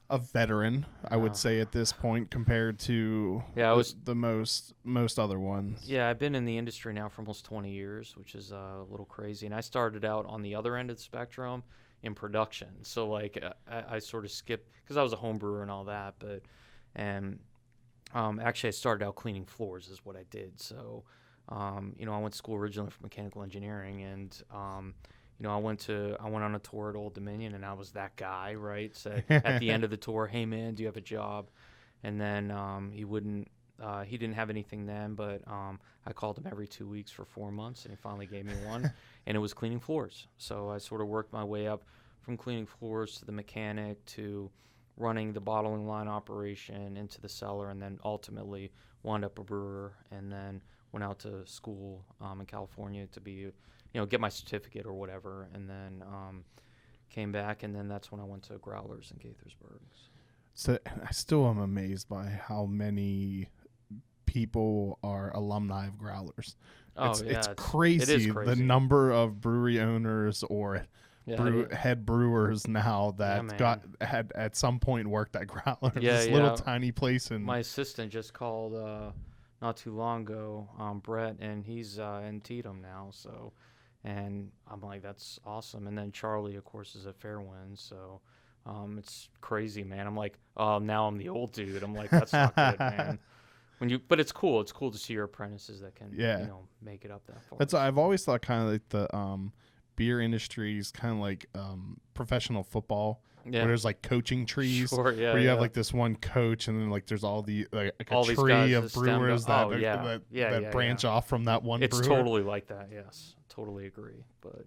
a veteran, I would say, at this point compared to the most other ones. Yeah, I've been in the industry now for almost 20 years, which is a little crazy. And I started out on the other end of the spectrum in production. So like I sort of skipped because I was a home brewer and all that, but actually I started out cleaning floors is what I did. So you know, I went to school originally for mechanical engineering, and you know, I went on a tour at Old Dominion, and I was that guy, right? So at the end of the tour, hey man, do you have a job? And then he didn't have anything then, but I called him every 2 weeks for 4 months, and he finally gave me one, and it was cleaning floors. So I sort of worked my way up from cleaning floors to the mechanic to running the bottling line operation into the cellar, and then ultimately wound up a brewer, and then went out to school in California to be, you know, get my certificate or whatever, and then came back, and then that's when I went to Growlers in Gaithersburg. So I still am amazed by how many people are alumni of Growlers. It's crazy, it is crazy the number of brewery owners or head brewers now that had at some point worked at Growlers. This little tiny place. And my assistant just called not too long ago, Brett, and he's in Tatum now. So, and I'm like, that's awesome. And then Charlie, of course, is at Fairwind. So. It's crazy, man. I'm like, oh, now I'm the old dude. I'm like, that's not good, man. But it's cool. It's cool to see your apprentices that can, you know, make it up that far. I've always thought kind of like the beer industry is kind of like professional football. Yeah. Where there's like coaching trees, where you have like this one coach, and then like there's all the all a tree of brewers that branch off from that one. It's brewer. Totally like that. Yes, totally agree. But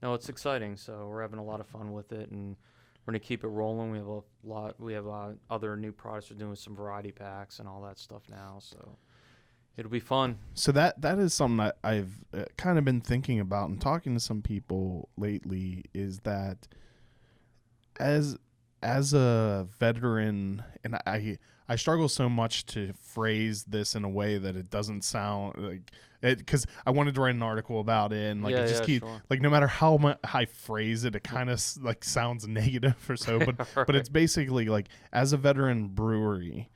no, it's exciting. So we're having a lot of fun with it, and we're gonna keep it rolling. We have other new products. We're doing some variety packs and all that stuff now, so it'll be fun. So that is something that I've kind of been thinking about and talking to some people lately. Is that as a veteran, and I struggle so much to phrase this in a way that it doesn't sound like it, because I wanted to write an article about it, and like it just keeps like, no matter how I phrase it, it kind of like sounds negative or so, but right. But it's basically like, as a veteran brewery,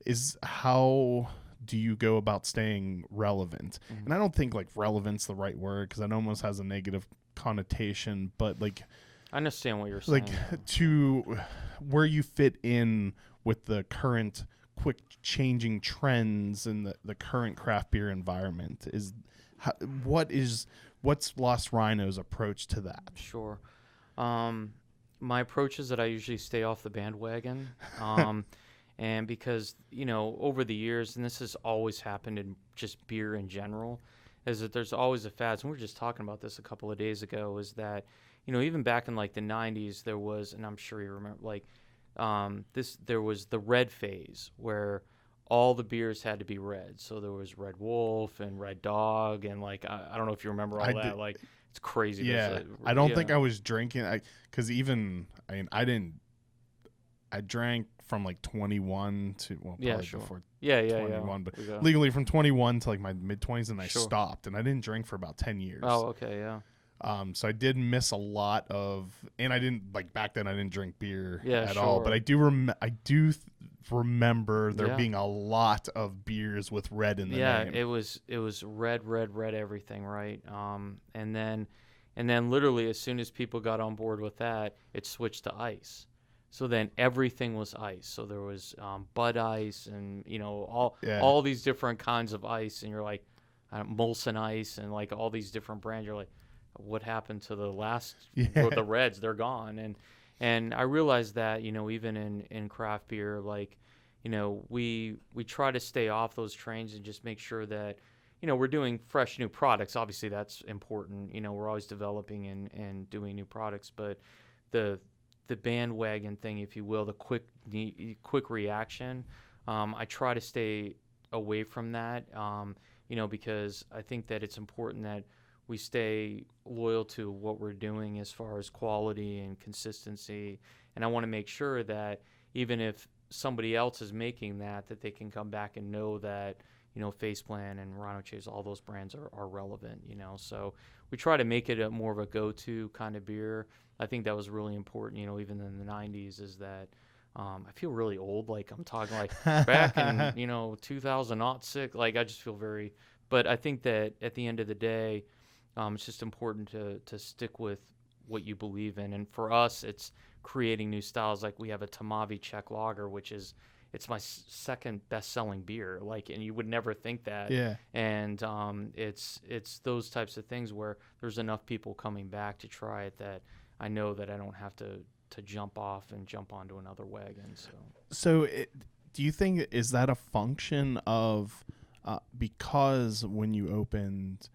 is how do you go about staying relevant? And I don't think like relevant's the right word, because it almost has a negative connotation, but like, I understand what you're saying. Like, to where you fit in with the current quick changing trends in the current craft beer environment is what's Lost Rhino's approach to that? Sure. My approach is that I usually stay off the bandwagon. And because, you know, over the years, and this has always happened in just beer in general, is that there's always a fad. And we were just talking about this a couple of days ago, is that, you know, even back in like the 90s, there was, and I'm sure you remember, like, there was the red phase where all the beers had to be red. So there was Red Wolf and Red Dog, and like I don't know if you remember all that. Like, it's crazy. Yeah, I don't think I was drinking. Because I drank from like 21 to before 21, but legally from 21 to like my mid 20s, and I stopped, and I didn't drink for about 10 years. Oh, okay, yeah. So I did miss a lot of, and I didn't like back then. I didn't drink beer at all, but I do remember there being a lot of beers with red in the name. Yeah, it was red everything, right? And then literally as soon as people got on board with that, it switched to ice. So then everything was ice. So there was Bud Ice, and you know all these different kinds of ice, and you're like Molson Ice, and like all these different brands. You're like, what happened to the last the reds? They're gone. And I realized that, you know, even in craft beer, like, you know, we try to stay off those trains and just make sure that, you know, we're doing fresh new products. Obviously that's important. You know, we're always developing and doing new products, but the bandwagon thing, if you will, the quick reaction, I try to stay away from that, you know, because I think that it's important that we stay loyal to what we're doing as far as quality and consistency. And I want to make sure that even if somebody else is making that they can come back and know that, you know, Faceplant and Rhino Chase, all those brands are relevant, you know. So we try to make it more of a go-to kind of beer. I think that was really important, you know, even in the 90s, is that I feel really old. Like, I'm talking like back in, you know, 2006. Like, I just feel very, but I think that at the end of the day, it's just important to stick with what you believe in. And for us, it's creating new styles. Like we have a Tamavi Czech lager, which is it's my second best-selling beer. Like, and you would never think that. Yeah. And it's those types of things where there's enough people coming back to try it that I know that I don't have to jump off and jump onto another wagon. So do you think, is that a function of because when you opened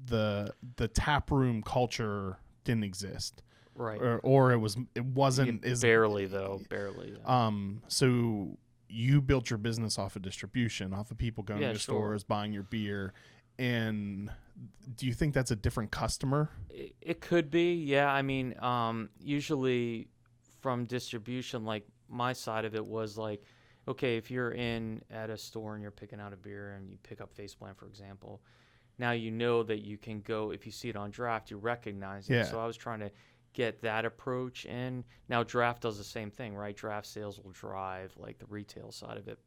the tap room culture didn't exist, right? Or it wasn't as barely. Yeah. So you built your business off of distribution, off of people going to stores, buying your beer, and do you think that's a different customer? It could be, yeah. I mean, usually from distribution, like my side of it was like, okay, if you're at a store and you're picking out a beer and you pick up Faceplant, for example, now you know that you can go, if you see it on draft, you recognize it. Yeah. So I was trying to get that approach in. Now draft does the same thing, right? Draft sales will drive like the retail side of it,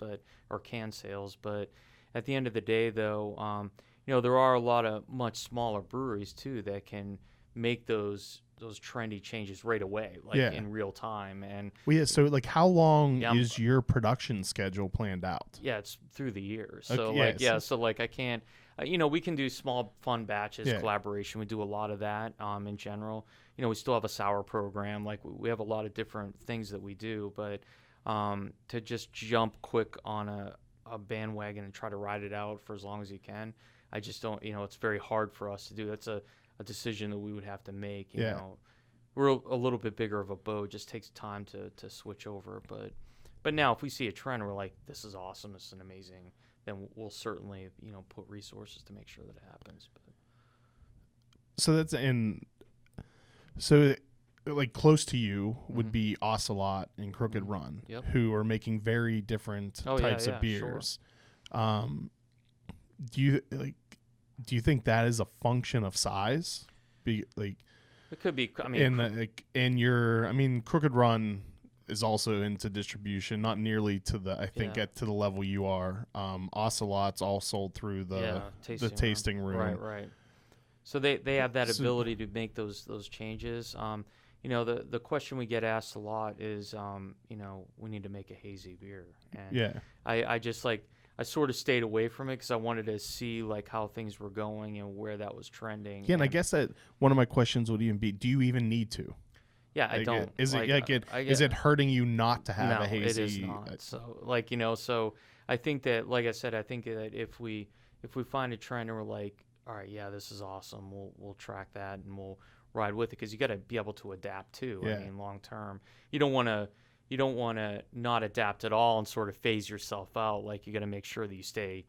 or can sales. But at the end of the day, though, there are a lot of much smaller breweries too that can make those trendy changes right away, like in real time. And so like how long is your production schedule planned out? Yeah, it's through the years. Okay, so so like I can't, we can do small fun batches, collaboration. We do a lot of that in general. We still have a sour program. Like we have a lot of different things that we do, but to just jump quick on a bandwagon and try to ride it out for as long as you can, I just don't, it's very hard for us to do. That's a decision that we would have to make. You know, we're a little bit bigger of a boat. It just takes time to switch over. But now if we see a trend, we're like, this is awesome, this is amazing, then we'll certainly, put resources to make sure that it happens. But. So like close to you would be Ocelot and Crooked Run, who are making very different types of beers. Sure. Do you think that is a function of size? It could be. I mean, Crooked Run is also into distribution, not nearly to the at the level you are. Ocelot's all sold through the tasting room. Right. So they have that ability to make those changes. The question we get asked a lot is, we need to make a hazy beer, and I just I sort of stayed away from it because I wanted to see like how things were going and where that was trending. Yeah, and I guess that one of my questions would even be, do you even need to? Yeah, I don't. Is it hurting you not to have a hazy? No, it is not. So I think that, like I said, I think that if we find a trend and we're like, all right, yeah, this is awesome, we'll track that and we'll ride with it, because you got to be able to adapt too. I mean, long term, you don't want to not adapt at all and sort of phase yourself out. Like you got to make sure that you stay,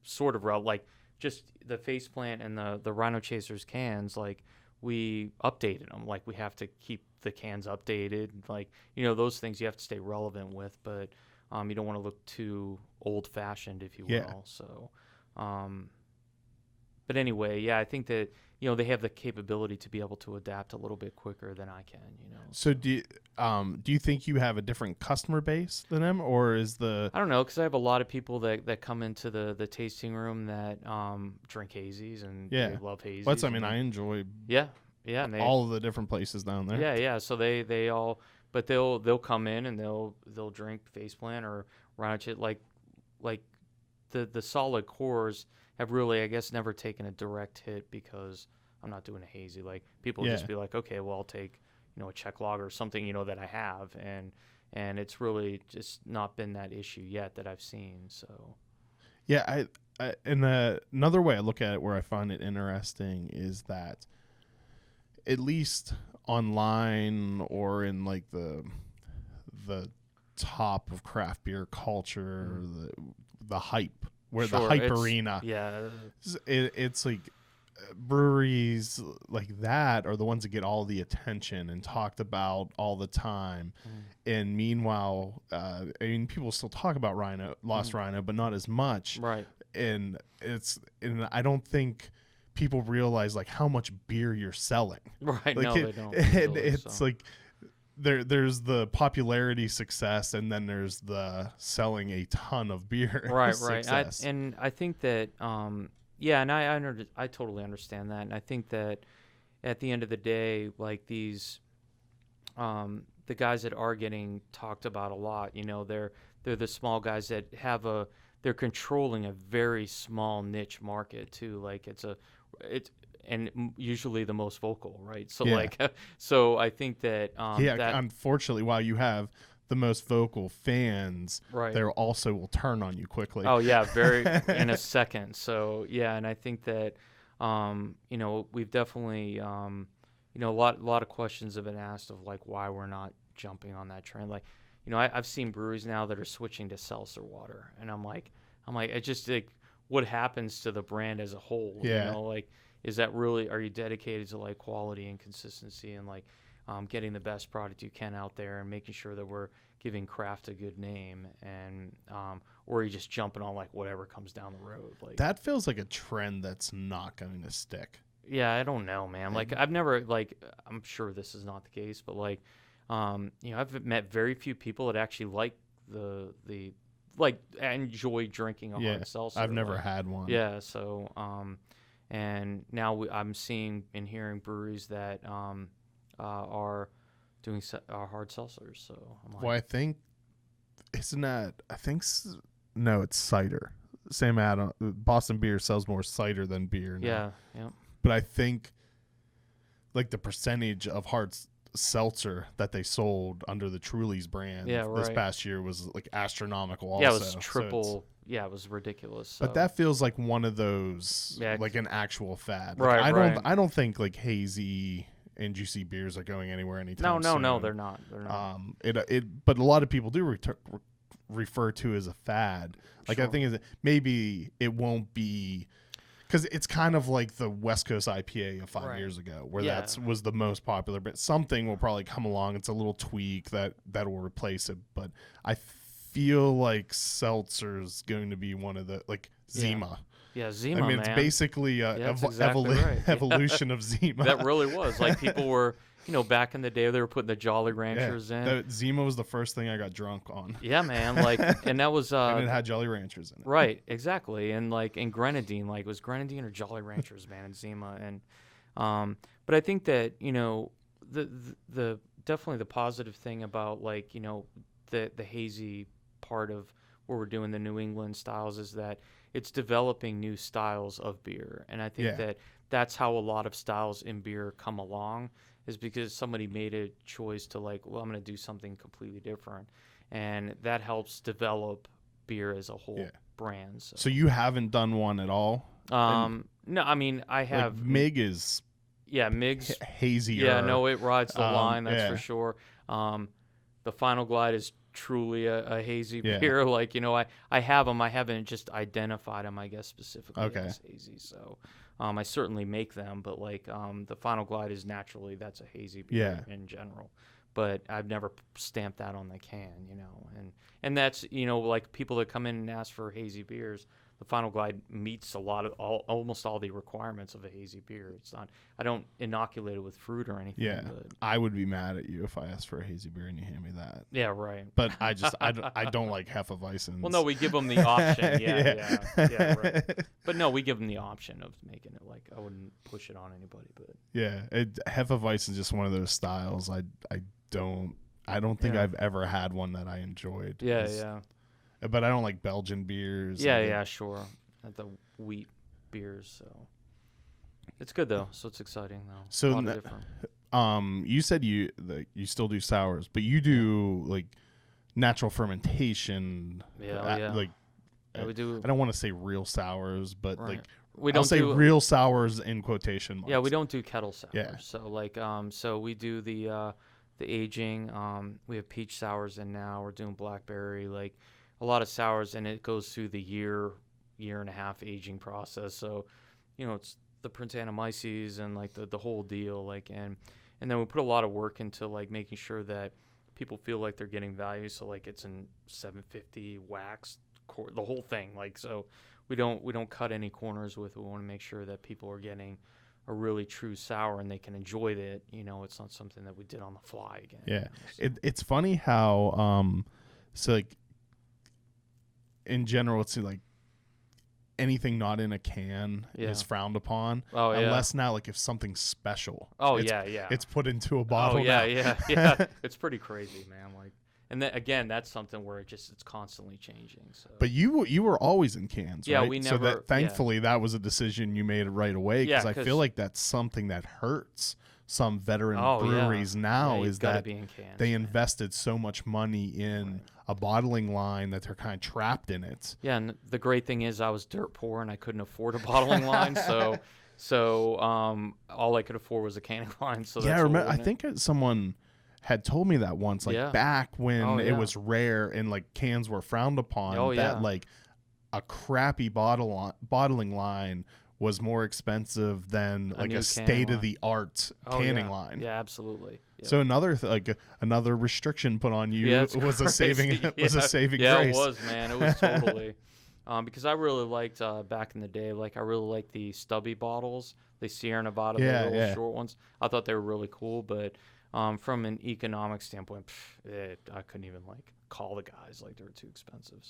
sort of like just the Faceplant and the Rhino Chasers cans. Like we updated them. Like we have to keep the cans updated. Like those things you have to stay relevant with, but you don't want to look too old fashioned, if you will. So, but anyway, I think that they have the capability to be able to adapt a little bit quicker than I can. So do you think you have a different customer base than them, or is I don't know, because I have a lot of people that come into the tasting room that drink hazies and they love hazies. I enjoy and all of the different places down there. So they all, but they'll come in and they'll drink Faceplant or Rhino, like the solid cores have really, I guess, never taken a direct hit because I'm not doing a hazy. Like people just be like, okay, well, I'll take a Czech lager or something that I have, and it's really just not been that issue yet that I've seen. So I and another way I look at it where I find it interesting is that at least online or in like the top of craft beer culture, the hype, where the hype arena, it's like breweries like that are the ones that get all the attention and talked about all the time. And meanwhile, people still talk about Lost Rhino, but not as much. Right. And I don't think people realize like how much beer you're selling. Right. Like no, they don't. It's like there's the popularity success, and then there's the selling a ton of beer. Right. Success. I think that and I totally understand that, and I think that at the end of the day, like these, the guys that are getting talked about a lot, they're the small guys that they're controlling a very small niche market too. Like usually the most vocal, right? So so I think that unfortunately, while you have the most vocal fans, right, they also will turn on you quickly. Oh yeah, very in a second. So yeah, and I think that we've definitely a lot of questions have been asked of like why we're not jumping on that trend. Like, I've seen breweries now that are switching to seltzer water, and I'm like, I just like, what happens to the brand as a whole? Yeah. Like, is that really, are you dedicated to like quality and consistency and like getting the best product you can out there and making sure that we're giving craft a good name, and or are you just jumping on like whatever comes down the road? Like, that feels like a trend that's not going to stick. Yeah, I don't know, man. Like, I've never, like, I'm sure this is not the case, but like, I've met very few people that actually like the like enjoy drinking a hard seltzer. I've never had one. Yeah, so and now I'm seeing and hearing breweries that are doing hard seltzers. So I'm like, well, I think no, it's cider. Same ad. Boston Beer sells more cider than beer now. Yeah. But I think like the percentage of hard seltzer that they sold under the Truly's brand this past year was like astronomical also. Yeah, it was triple. So it was ridiculous. So. But that feels like one of those like an actual fad. Like, I don't think like hazy and juicy beers are going anywhere anytime soon. No, they're not. But a lot of people do refer to as a fad. Like, sure. I think maybe it won't be, because it's kind of like the West Coast IPA of 5 years ago, where that was the most popular. But something will probably come along. It's a little tweak that will replace it. But I feel like seltzer's going to be one of the, like, Zima. Yeah, Zima, I mean, it's basically evolution of Zima. That really was. Like, people were, back in the day, they were putting the Jolly Ranchers in. Zima was the first thing I got drunk on. Yeah, man. Like, and that was... and it had Jolly Ranchers in it. Right, exactly. And, like, in Grenadine, like, it was Grenadine or Jolly Ranchers, man, in Zima. And, but I think that, the definitely the positive thing about, like, the hazy part of where we're doing the New England styles is that it's developing new styles of beer. And I think that that's how a lot of styles in beer come along, is because somebody made a choice to, like, well, I'm going to do something completely different. And that helps develop beer as a whole brand. So you haven't done one at all? No, I mean, I have. Like Mig is... Yeah, Mig's... hazier. Yeah, no, it rides the line, that's for sure. The Final Glide is truly a hazy beer. Like, I have them. I haven't just identified them, I guess, specifically as hazy. So I certainly make them, but like the Final Glide is naturally, that's a hazy beer in general. But I've never stamped that on the can, and that's, like people that come in and ask for hazy beers, the Final Glide meets almost all the requirements of a hazy beer. It's not, I don't inoculate it with fruit or anything. Yeah, but I would be mad at you if I asked for a hazy beer and you hand me that. Yeah, right. But I don't like Hefeweizen. Well, no, we give them the option. Yeah, right. But no, we give them the option of making it. Like, I wouldn't push it on anybody, but Hefeweizen is just one of those styles. I don't think I've ever had one that I enjoyed. Yeah. But I don't like Belgian beers. Yeah, sure. At the wheat beers, so it's good though. So it's exciting though. So, a lot of different. You said you still do sours, but you do like natural fermentation. Yeah. Like, we do. I don't want to say real sours, but like we don't say real sours in quotation marks. Yeah, we don't do kettle sours. Yeah. So like, so we do the aging. We have peach sours in now. We're doing blackberry. Like, a lot of sours, and it goes through the year and a half aging process. So, it's the Brettanomyces and like the whole deal. Like, and then we put a lot of work into like making sure that people feel like they're getting value. So like it's in 750 wax, the whole thing. Like, so we don't cut any corners with it. We want to make sure that people are getting a really true sour and they can enjoy it. It's not something that we did on the fly again. Yeah, so. It's funny how so like. In general, it's like anything not in a can Yeah. is frowned upon. Oh, yeah. Unless now, like, if something's special. Oh, it's, yeah. It's put into a bottle Oh, yeah, now. yeah. It's pretty crazy, man. Like, and then, again, that's something where it's constantly changing. So. But you were always in cans, Yeah, right? we So never- that thankfully that was a decision you made right away, because Yeah, I feel like that's something that hurts some veteran Oh, yeah. breweries now, Yeah, is you've gotta that be in cans, they man. invested so much money in a bottling line that they're kind of trapped in it. Yeah, and the great thing is I was dirt poor and I couldn't afford a bottling line, so all I could afford was a canning line. So Yeah, that's I what remember. I we're in. think someone had told me that once, like Yeah. back when Oh, it yeah. was rare and like cans were frowned upon. Oh, that yeah. like a crappy bottling line was more expensive than like new a canning state of the art Oh, canning yeah. line. Yeah, absolutely. Yeah. So another restriction put on you Yeah, it's was a crazy. saving was a saving Yeah, grace. it was, man. It was totally. Because I really liked back in the day, like I really liked the stubby bottles, the Sierra Nevada, Yeah, the little yeah. short ones. I thought they were really cool, but from an economic standpoint, I couldn't even like call the guys, like they were too expensive.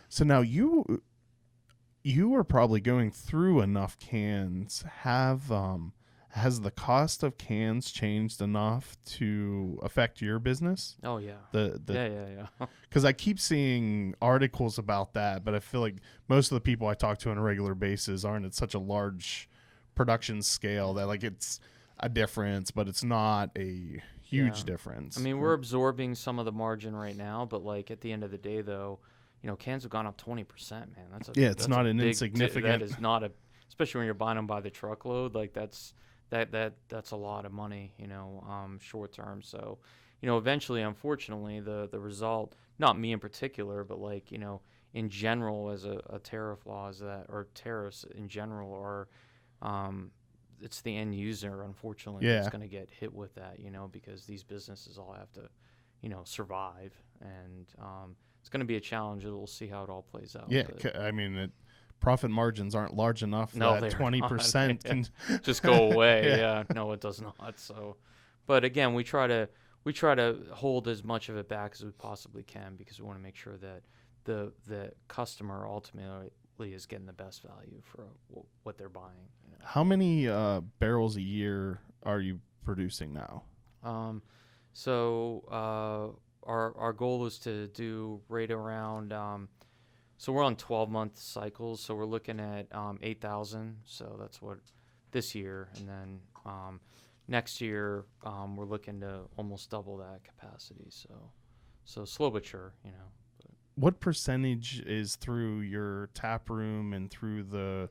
So now you are probably going through enough cans. Has the cost of cans changed enough to affect your business? Oh yeah. Yeah. Yeah. Because I keep seeing articles about that, but I feel like most of the people I talk to on a regular basis aren't at such a large production scale that like it's a difference, but it's not a huge Yeah. difference. I mean, we're absorbing some of the margin right now, but like at the end of the day, though, cans have gone up 20%, man. It's it's not an big insignificant. That is not especially when you're buying them by the truckload. Like that's a lot of money, short term. So, eventually, unfortunately, the result, not me in particular, but like in general, as a tariff laws or tariffs in general are, it's the end user, unfortunately, that's going to get hit with that, because these businesses all have to, survive, and it's going to be a challenge. We'll see how it all plays out. Yeah, but I mean, profit margins aren't large enough No, that they're 20% can just go away. Yeah. Yeah, no, it does not. So, but again, we try to hold as much of it back as we possibly can, because we want to make sure that the customer ultimately is getting the best value for what they're buying. How many barrels a year are you producing now? So our goal is to do right around. So we're on 12-month cycles. So we're looking at 8,000. So that's what this year, and then next year we're looking to almost double that capacity. So slow but sure, What percentage is through your tap room and through the?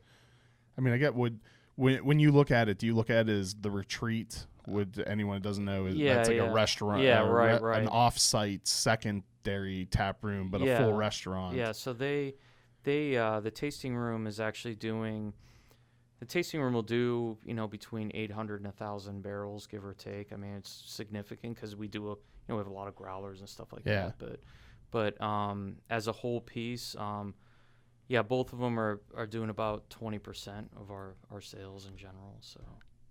I mean, I get when you look at it, do you look at it as the retreat? Would anyone who doesn't know, that's like a restaurant, right. an off-site secondary tap room, but a full restaurant. Yeah, so they the tasting room is actually doing. The tasting room will do between 800 and 1,000 barrels, give or take. I mean, it's significant because we do we have a lot of growlers and stuff like that. But as a whole piece, both of them are doing about 20% of our sales in general. So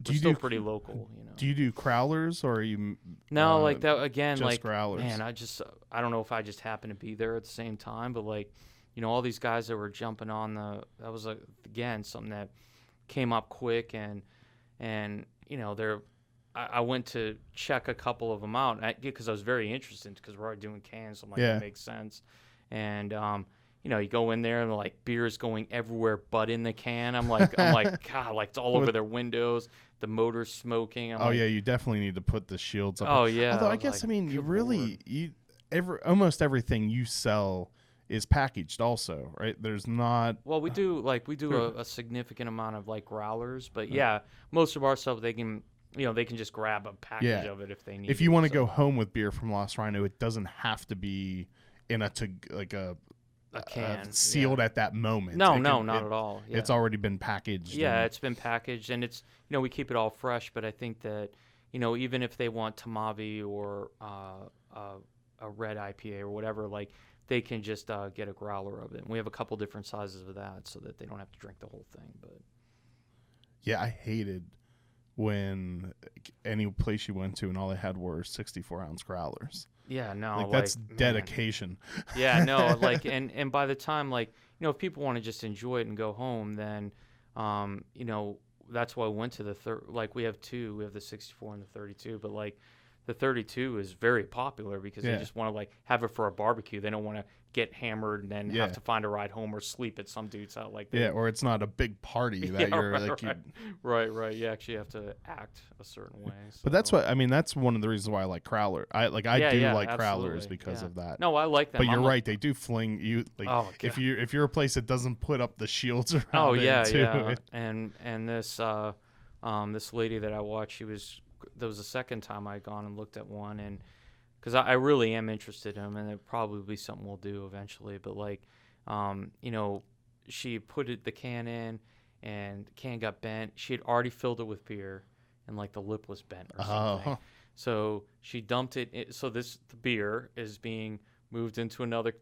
we're still pretty local, Do you do crowlers, or are you? No, like that again. Just like growlers. Man, I don't know if I just happened to be there at the same time, but like all these guys that were jumping on that was again something that came up quick, and I went to check a couple of them out because I was very interested, because we're already doing cans. So I'm like, that makes sense. And you go in there and like beer's going everywhere but in the can. I'm like, God, like it's all over their windows. The motor's smoking. You definitely need to put the shields up. Oh yeah. Although I guess you really almost everything you sell is packaged also, right? There's not. Well, we do a significant amount of like growlers, but most of our stuff they can just grab a package of it if they need. If you want to go home with beer from Lost Rhino, it doesn't have to be in a can sealed at that moment. No, not at all. Yeah. It's already been packaged. Yeah, it's been packaged, and it's we keep it all fresh. But I think that even if they want Tamavi or a red IPA or whatever, like they can just get a growler of it. And we have a couple different sizes of that, so that they don't have to drink the whole thing. But yeah, I hated when any place you went to and all they had were 64-ounce growlers. Yeah, no, that's dedication. Yeah, no, like and by the time like if people want to just enjoy it and go home, then, that's why I went to the like we have two. We have the 64 and the 32, but like the 32 is very popular because they just want to like have it for a barbecue. They don't want to get hammered and then have to find a ride home or sleep at some dude's house. Like or it's not a big party that you're right. You actually have to act a certain way. So. But that's that's one of the reasons why I like Crowler. I like Crowlers because of that. No, I like them. But you're right, they do fling you like if you're a place that doesn't put up the shields around too. And this this lady that I watched, there was the second time I'd gone and looked at one, and because I really am interested in them, and it'll probably be something we'll do eventually. But like, she put the can in, and the can got bent. She had already filled it with beer, and like the lip was bent or something. So she dumped it. So the beer is being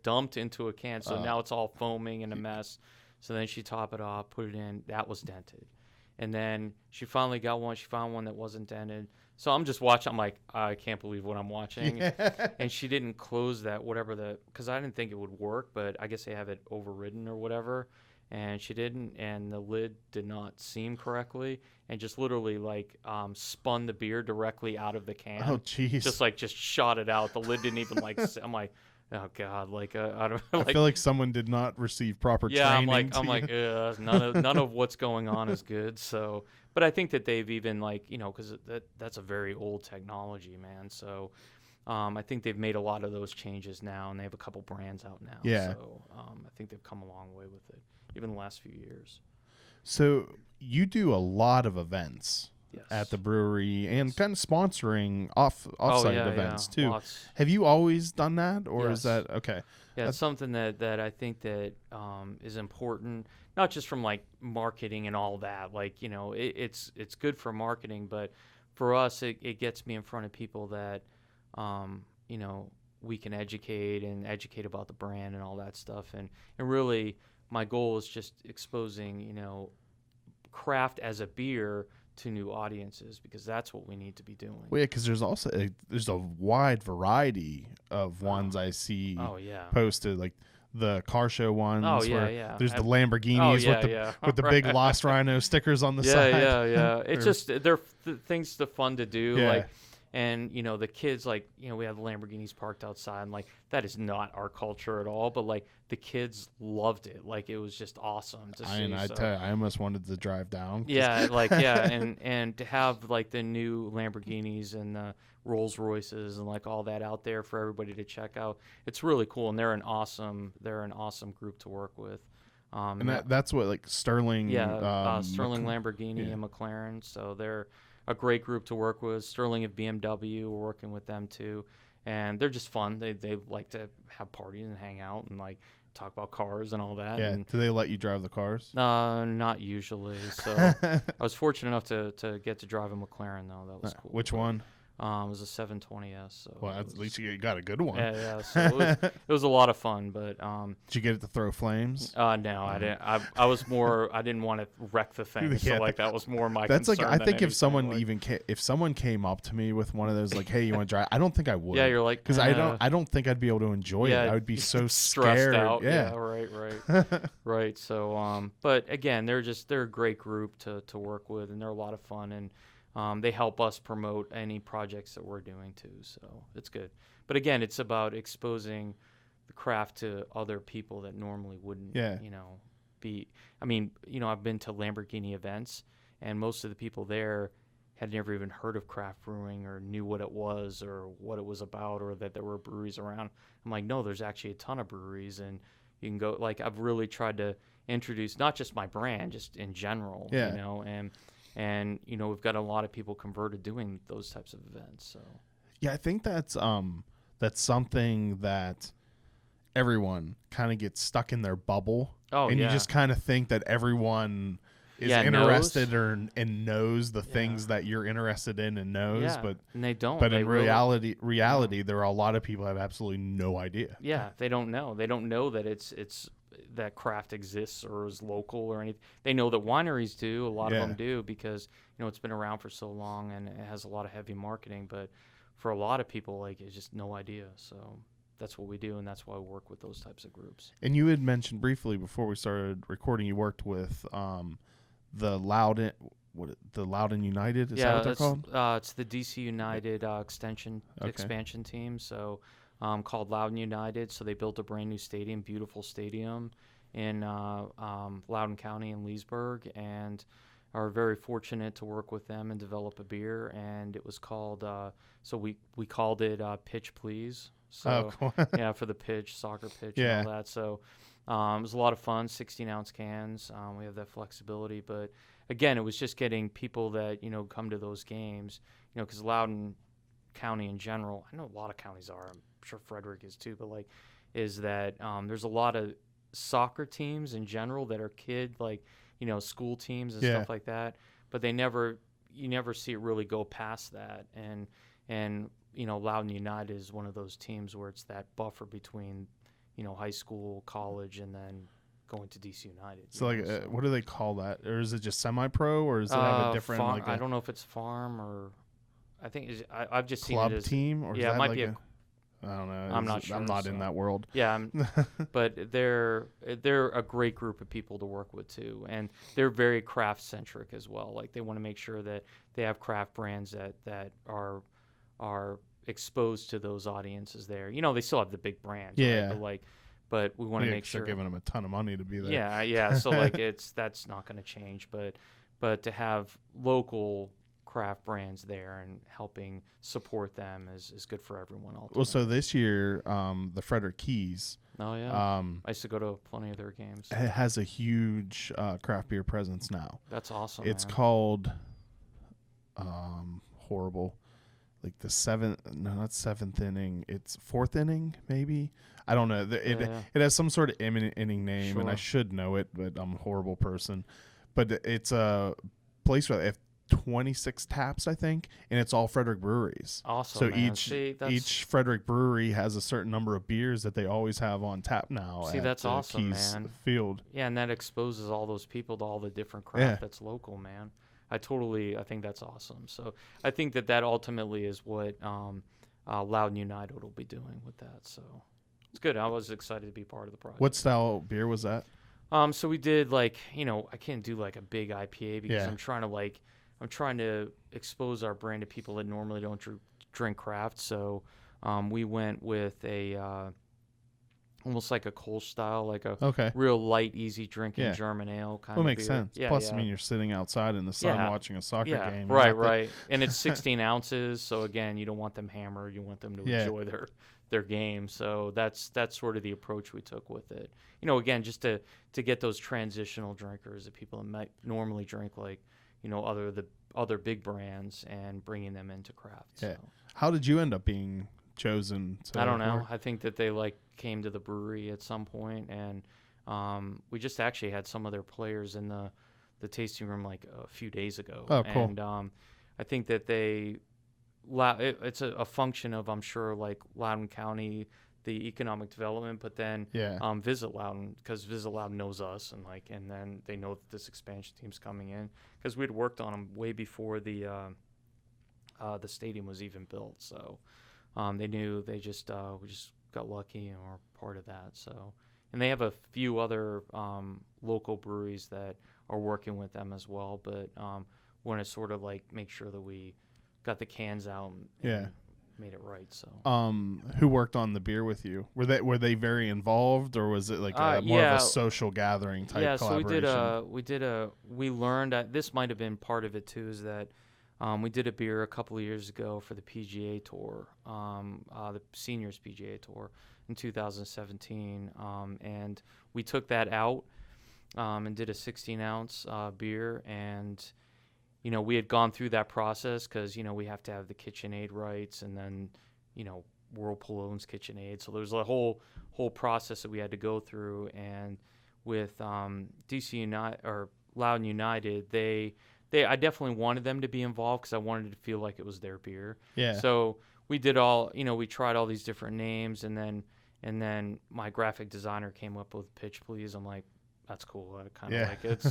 dumped into a can. So now it's all foaming and a mess. So then she topped it off, put it in. That was dented. And then she finally got one. She found one that wasn't dented. So I'm just watching. I'm like, I can't believe what I'm watching. And she didn't close that, because I didn't think it would work, but I guess they have it overridden or whatever. And she didn't, and the lid did not seam correctly, and just literally like spun the beer directly out of the can. Oh, jeez. Just shot it out. The lid didn't even like. I'm like, oh God, like I don't. Like, I feel like someone did not receive proper training. I'm like, none of what's going on is good. So, but I think that they've even like, because that's a very old technology, man. So, I think they've made a lot of those changes now, and they have a couple brands out now. Yeah. So, I think they've come a long way with it, even the last few years. So you do a lot of events. Yes. At the brewery and kind of sponsoring off-site events too. Lots. Have you always done that, or Yes. is that okay? Yeah, it's something that I think that is important, not just from like marketing and all that. Like it's good for marketing, but for us, it gets me in front of people that we can educate about the brand and all that stuff. And really, my goal is just exposing craft as a beer to new audiences, because that's what we need to be doing. Well, yeah, because there's also there's a wide variety of ones I see posted, like the car show ones. There's the Lamborghinis with the big Lost Rhino stickers on the side. It's just they're things fun to do. Yeah. Like, and the kids, like, we have the Lamborghinis parked outside, and like that is not our culture at all, but like the kids loved it. Like it was just awesome to see. I tell you, I almost wanted to drive down. And to have like the new Lamborghinis and the Rolls Royces and like all that out there for everybody to check out. It's really cool, and they're an awesome group to work with. And that's what, like, Sterling. Sterling Lamborghini and McLaren. So they're a great group to work with. Sterling of BMW, we're working with them too, and they're just fun. They like to have parties and hang out and like talk about cars and all that. Yeah. And, do they let you drive the cars? Not usually. So I was fortunate enough to get to drive a McLaren though. That was cool. Which one? It was a 720S. So well, at least you got a good one. Yeah. So it was a lot of fun, but did you get it to throw flames? No, I didn't. I was more. I didn't want to wreck the thing. So like that was more my. That's concern like I think if someone like, if someone came up to me with one of those, like, hey, you want to drive? I don't think I would. Yeah, you're like, because I don't think I'd be able to enjoy it. I would be so stressed out. Yeah. Right. So but again, they're a great group to work with, and they're a lot of fun, and they help us promote any projects that we're doing too, so it's good. But again, it's about exposing the craft to other people that normally wouldn't, be. I mean, I've been to Lamborghini events, and most of the people there had never even heard of craft brewing or knew what it was or what it was about or that there were breweries around. I'm like, no, there's actually a ton of breweries, and you can go. Like, I've really tried to introduce not just my brand, just in general, And we've got a lot of people converted doing those types of events. So yeah, I think that's something that everyone kind of gets stuck in their bubble. You just kind of think that everyone is interested and knows the things that you're interested in and knows, but and they don't. But in reality, there are a lot of people that have absolutely no idea. Yeah, they don't know. They don't know that it's that craft exists or is local or anything. They know that wineries do. A lot of them do, because it's been around for so long and it has a lot of heavy marketing. But for a lot of people, like, it's just no idea. So that's what we do, and that's why we work with those types of groups. And you had mentioned briefly before we started recording, you worked with the Loudoun United. Is that what they're called? It's the DC United expansion team. So called Loudoun United. So they built a brand new stadium, beautiful stadium in Loudoun County in Leesburg, and are very fortunate to work with them and develop a beer. And it was called so we called it Pitch Please. So cool. yeah, for the pitch, soccer pitch, and all that. So it was a lot of fun. 16-ounce cans. We have that flexibility, but again, it was just getting people that come to those games. Because Loudoun County in general, I know a lot of counties are. I'm sure Frederick is too, but is that there's a lot of soccer teams in general that are school teams and stuff like that. But you never see it really go past that. And Loudoun United is one of those teams where it's that buffer between high school, college, and then going to DC United. So what do they call that? Or is it just semi-pro, or does it have a different I don't know if it's farm, or I think I've just seen club it as team, or it might be I don't know. I'm not sure. I'm not in that world. Yeah, but they're a great group of people to work with too, and they're very craft centric as well. Like they want to make sure that they have craft brands that are exposed to those audiences there. They still have the big brands, right? But we want to make sure they're giving them a ton of money to be there. Yeah. So that's not going to change, but to have local craft brands there and helping support them is good for everyone. Ultimately. Well, so this year, the Frederick Keys. Oh yeah. I used to go to plenty of their games. It has a huge craft beer presence now. That's awesome. It's called horrible. Like not seventh inning. It's fourth inning, maybe. I don't know. It has some sort of inning name, and I should know it, but I'm a horrible person. But it's a place where they have 26 taps, I think, and it's all Frederick breweries. Awesome. So each Frederick brewery has a certain number of beers that they always have on tap now. That's awesome, Keys man. Field. Yeah, and that exposes all those people to all the different craft that's local, man. I think that's awesome. So I think that ultimately is what Loudoun United will be doing with that. So it's good. I was excited to be part of the project. What style beer was that? So we did I can't do a big IPA because I'm trying to expose our brand to people that normally don't drink craft. So we went with a almost like a Kolsch style, like a real light, easy drinking German ale kind of beer. Makes sense. Yeah, Plus, I mean, you're sitting outside in the sun watching a soccer game. Right. And it's 16 ounces. So again, you don't want them hammered. You want them to enjoy their game. So that's sort of the approach we took with it. Again, just to get those transitional drinkers, that people that might normally drink other big brands, and bringing them into craft. Yeah. So. How did you end up being chosen to I don't know. work? I think that they came to the brewery at some point, and we just actually had some of their players in the tasting room a few days ago. Oh, cool. And I think that it's a function of, I'm sure, Loudoun County, the economic development, but then Visit Loudoun, because Visit Loudoun knows us, and then they know that this expansion team's coming in, because we'd worked on them way before the stadium was even built. So they knew. We just got lucky and were part of that. So, and they have a few other local breweries that are working with them as well, but want to sort of make sure that we got the cans out and made it right. So who worked on the beer with you? Were they very involved, or was it more of a social gathering type collaboration? So we learned that this might have been part of it too, is that we did a beer a couple of years ago for the PGA Tour, the Seniors PGA Tour in 2017, and we took that out and did a 16-ounce beer, and we had gone through that process because we have to have the KitchenAid rights, and then Whirlpool owns KitchenAid, so there's a whole process that we had to go through. And with DC United or Loudoun United, I definitely wanted them to be involved because I wanted to feel like it was their beer. Yeah. So we did we tried all these different names, and then my graphic designer came up with Pitch Please. I'm like, that's cool. I kind of like it.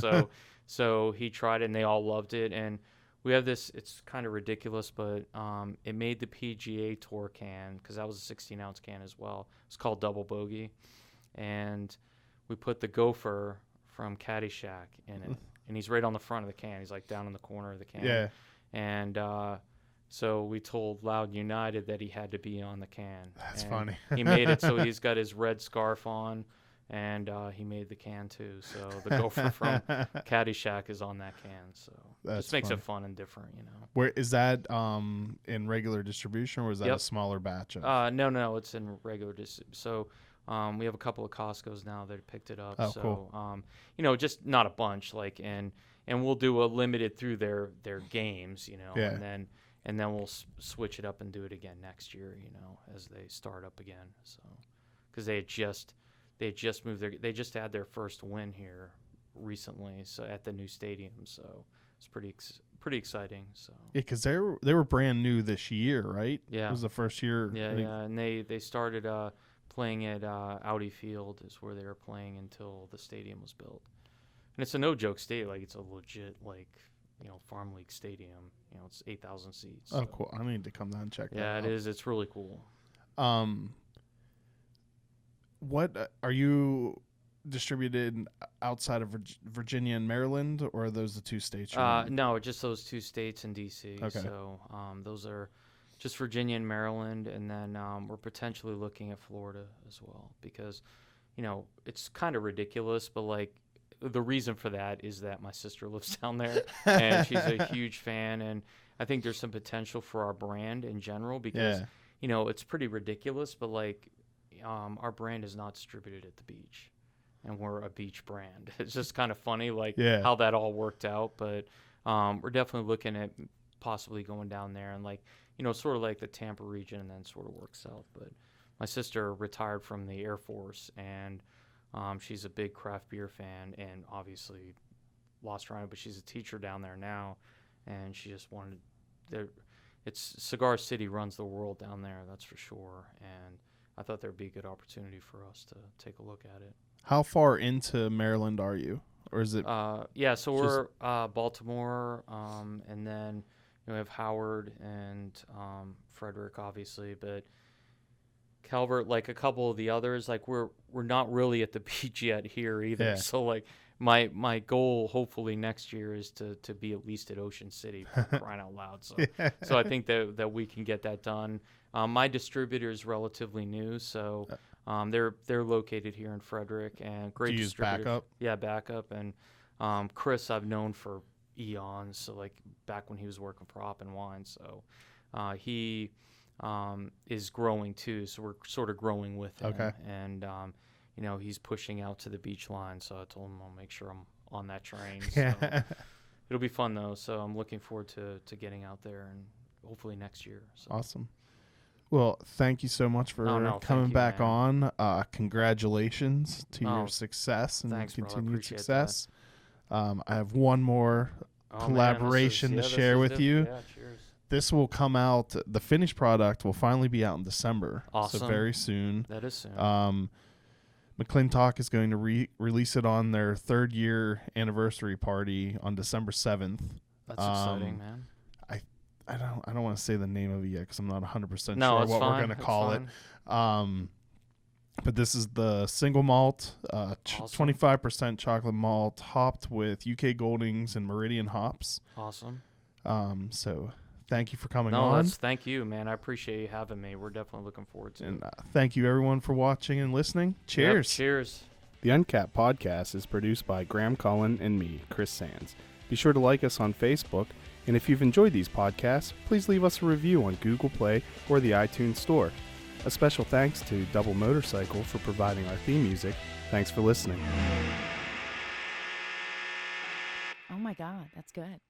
So he tried it, and they all loved it. And we have this. It's kind of ridiculous, but it made the PGA Tour can because that was a 16-ounce can as well. It's called Double Bogey, and we put the gopher from Caddyshack in it, and he's right on the front of the can. He's like down in the corner of the can. Yeah. And so we told Loudoun United that he had to be on the can. That's and funny. He made it, so he's got his red scarf on, and he made the can too. So the gopher from Caddyshack is on that can. So just makes it fun and different, you know. Where is that in regular distribution, or is that a smaller batch of? No, it's in regular distribution. So we have a couple of Costco's now that picked it up. Oh, so cool. you know, just not a bunch, like, and we'll do a limited through their games, you know, Yeah. and then we'll switch it up and do it again next year, you know, as they start up again. So, because they just moved they just had their first win here recently, so at the new stadium. So it's pretty exciting. So Yeah, because they were brand new this year, right? Yeah, it was the first year. Yeah, and they started playing at Audi Field is where they were playing until the stadium was built. And it's a no joke stadium, like it's a legit, like, you know, farm league stadium. You know, it's 8,000 seats. Oh, so. cool! I need to come down and check that out. Yeah, it is. It's really cool. What are you distributed outside of Virginia and Maryland, or are those the two states? No, just those two states and DC. Okay. So those are just Virginia and Maryland, and then we're potentially looking at Florida as well, because, you know, it's kind of ridiculous, but like, the reason for that is that my sister lives down there, and she's a huge fan, and I think there's some potential for our brand in general, because, you know, it's pretty ridiculous, but like, our brand is not distributed at the beach, and we're a beach brand. It's just kind of funny, like, how that all worked out, but we're definitely looking at possibly going down there and, like, you know, sort of like the Tampa region, and then sort of work south. But my sister retired from the Air Force, and she's a big craft beer fan, and obviously Lost Rhino, but she's a teacher down there now, and she just wanted it's Cigar City runs the world down there, that's for sure, and I thought there'd be a good opportunity for us to take a look at it. How far into Maryland are you, or is it? So we're Baltimore, and then, you know, we have Howard and Frederick, obviously, but Calvert, like a couple of the others, like we're not really at the beach yet here either. Yeah. So like my goal hopefully next year is to be at least at Ocean City, for crying out loud. So so I think that we can get that done. My distributor is relatively new, so they're located here in Frederick, and great distributors. Backup? Yeah, Backup, and Chris I've known for eons, so like back when he was working for Hop and Wine, so he is growing too, so we're sort of growing with him. Okay. And you know, he's pushing out to the beach line, so I told him I'll make sure I'm on that train. So it'll be fun though, so I'm looking forward to getting out there, and hopefully next year. So. Awesome. Well, thank you so much for coming back on. Congratulations to your success and continued success. I have one more collaboration to share with you. Yeah, cheers. This will come out, the finished product will finally be out in December. Awesome. So very soon. That is soon. McClintock is going to release it on their 3rd year anniversary party on December 7th. That's exciting, man. I don't want to say the name of it yet because I'm not 100% sure what we're going to call it. But this is the single malt, Awesome. 25% chocolate malt, hopped with UK Goldings and Meridian hops. Awesome. So thank you for coming on. Thank you, man. I appreciate you having me. We're definitely looking forward to And it. thank you, everyone, for watching and listening. Cheers. Yep, cheers. The Uncapped Podcast is produced by Graham Cullen and me, Chris Sands. Be sure to like us on Facebook, and if you've enjoyed these podcasts, please leave us a review on Google Play or the iTunes Store. A special thanks to Double Motorcycle for providing our theme music. Thanks for listening. Oh my God, that's good.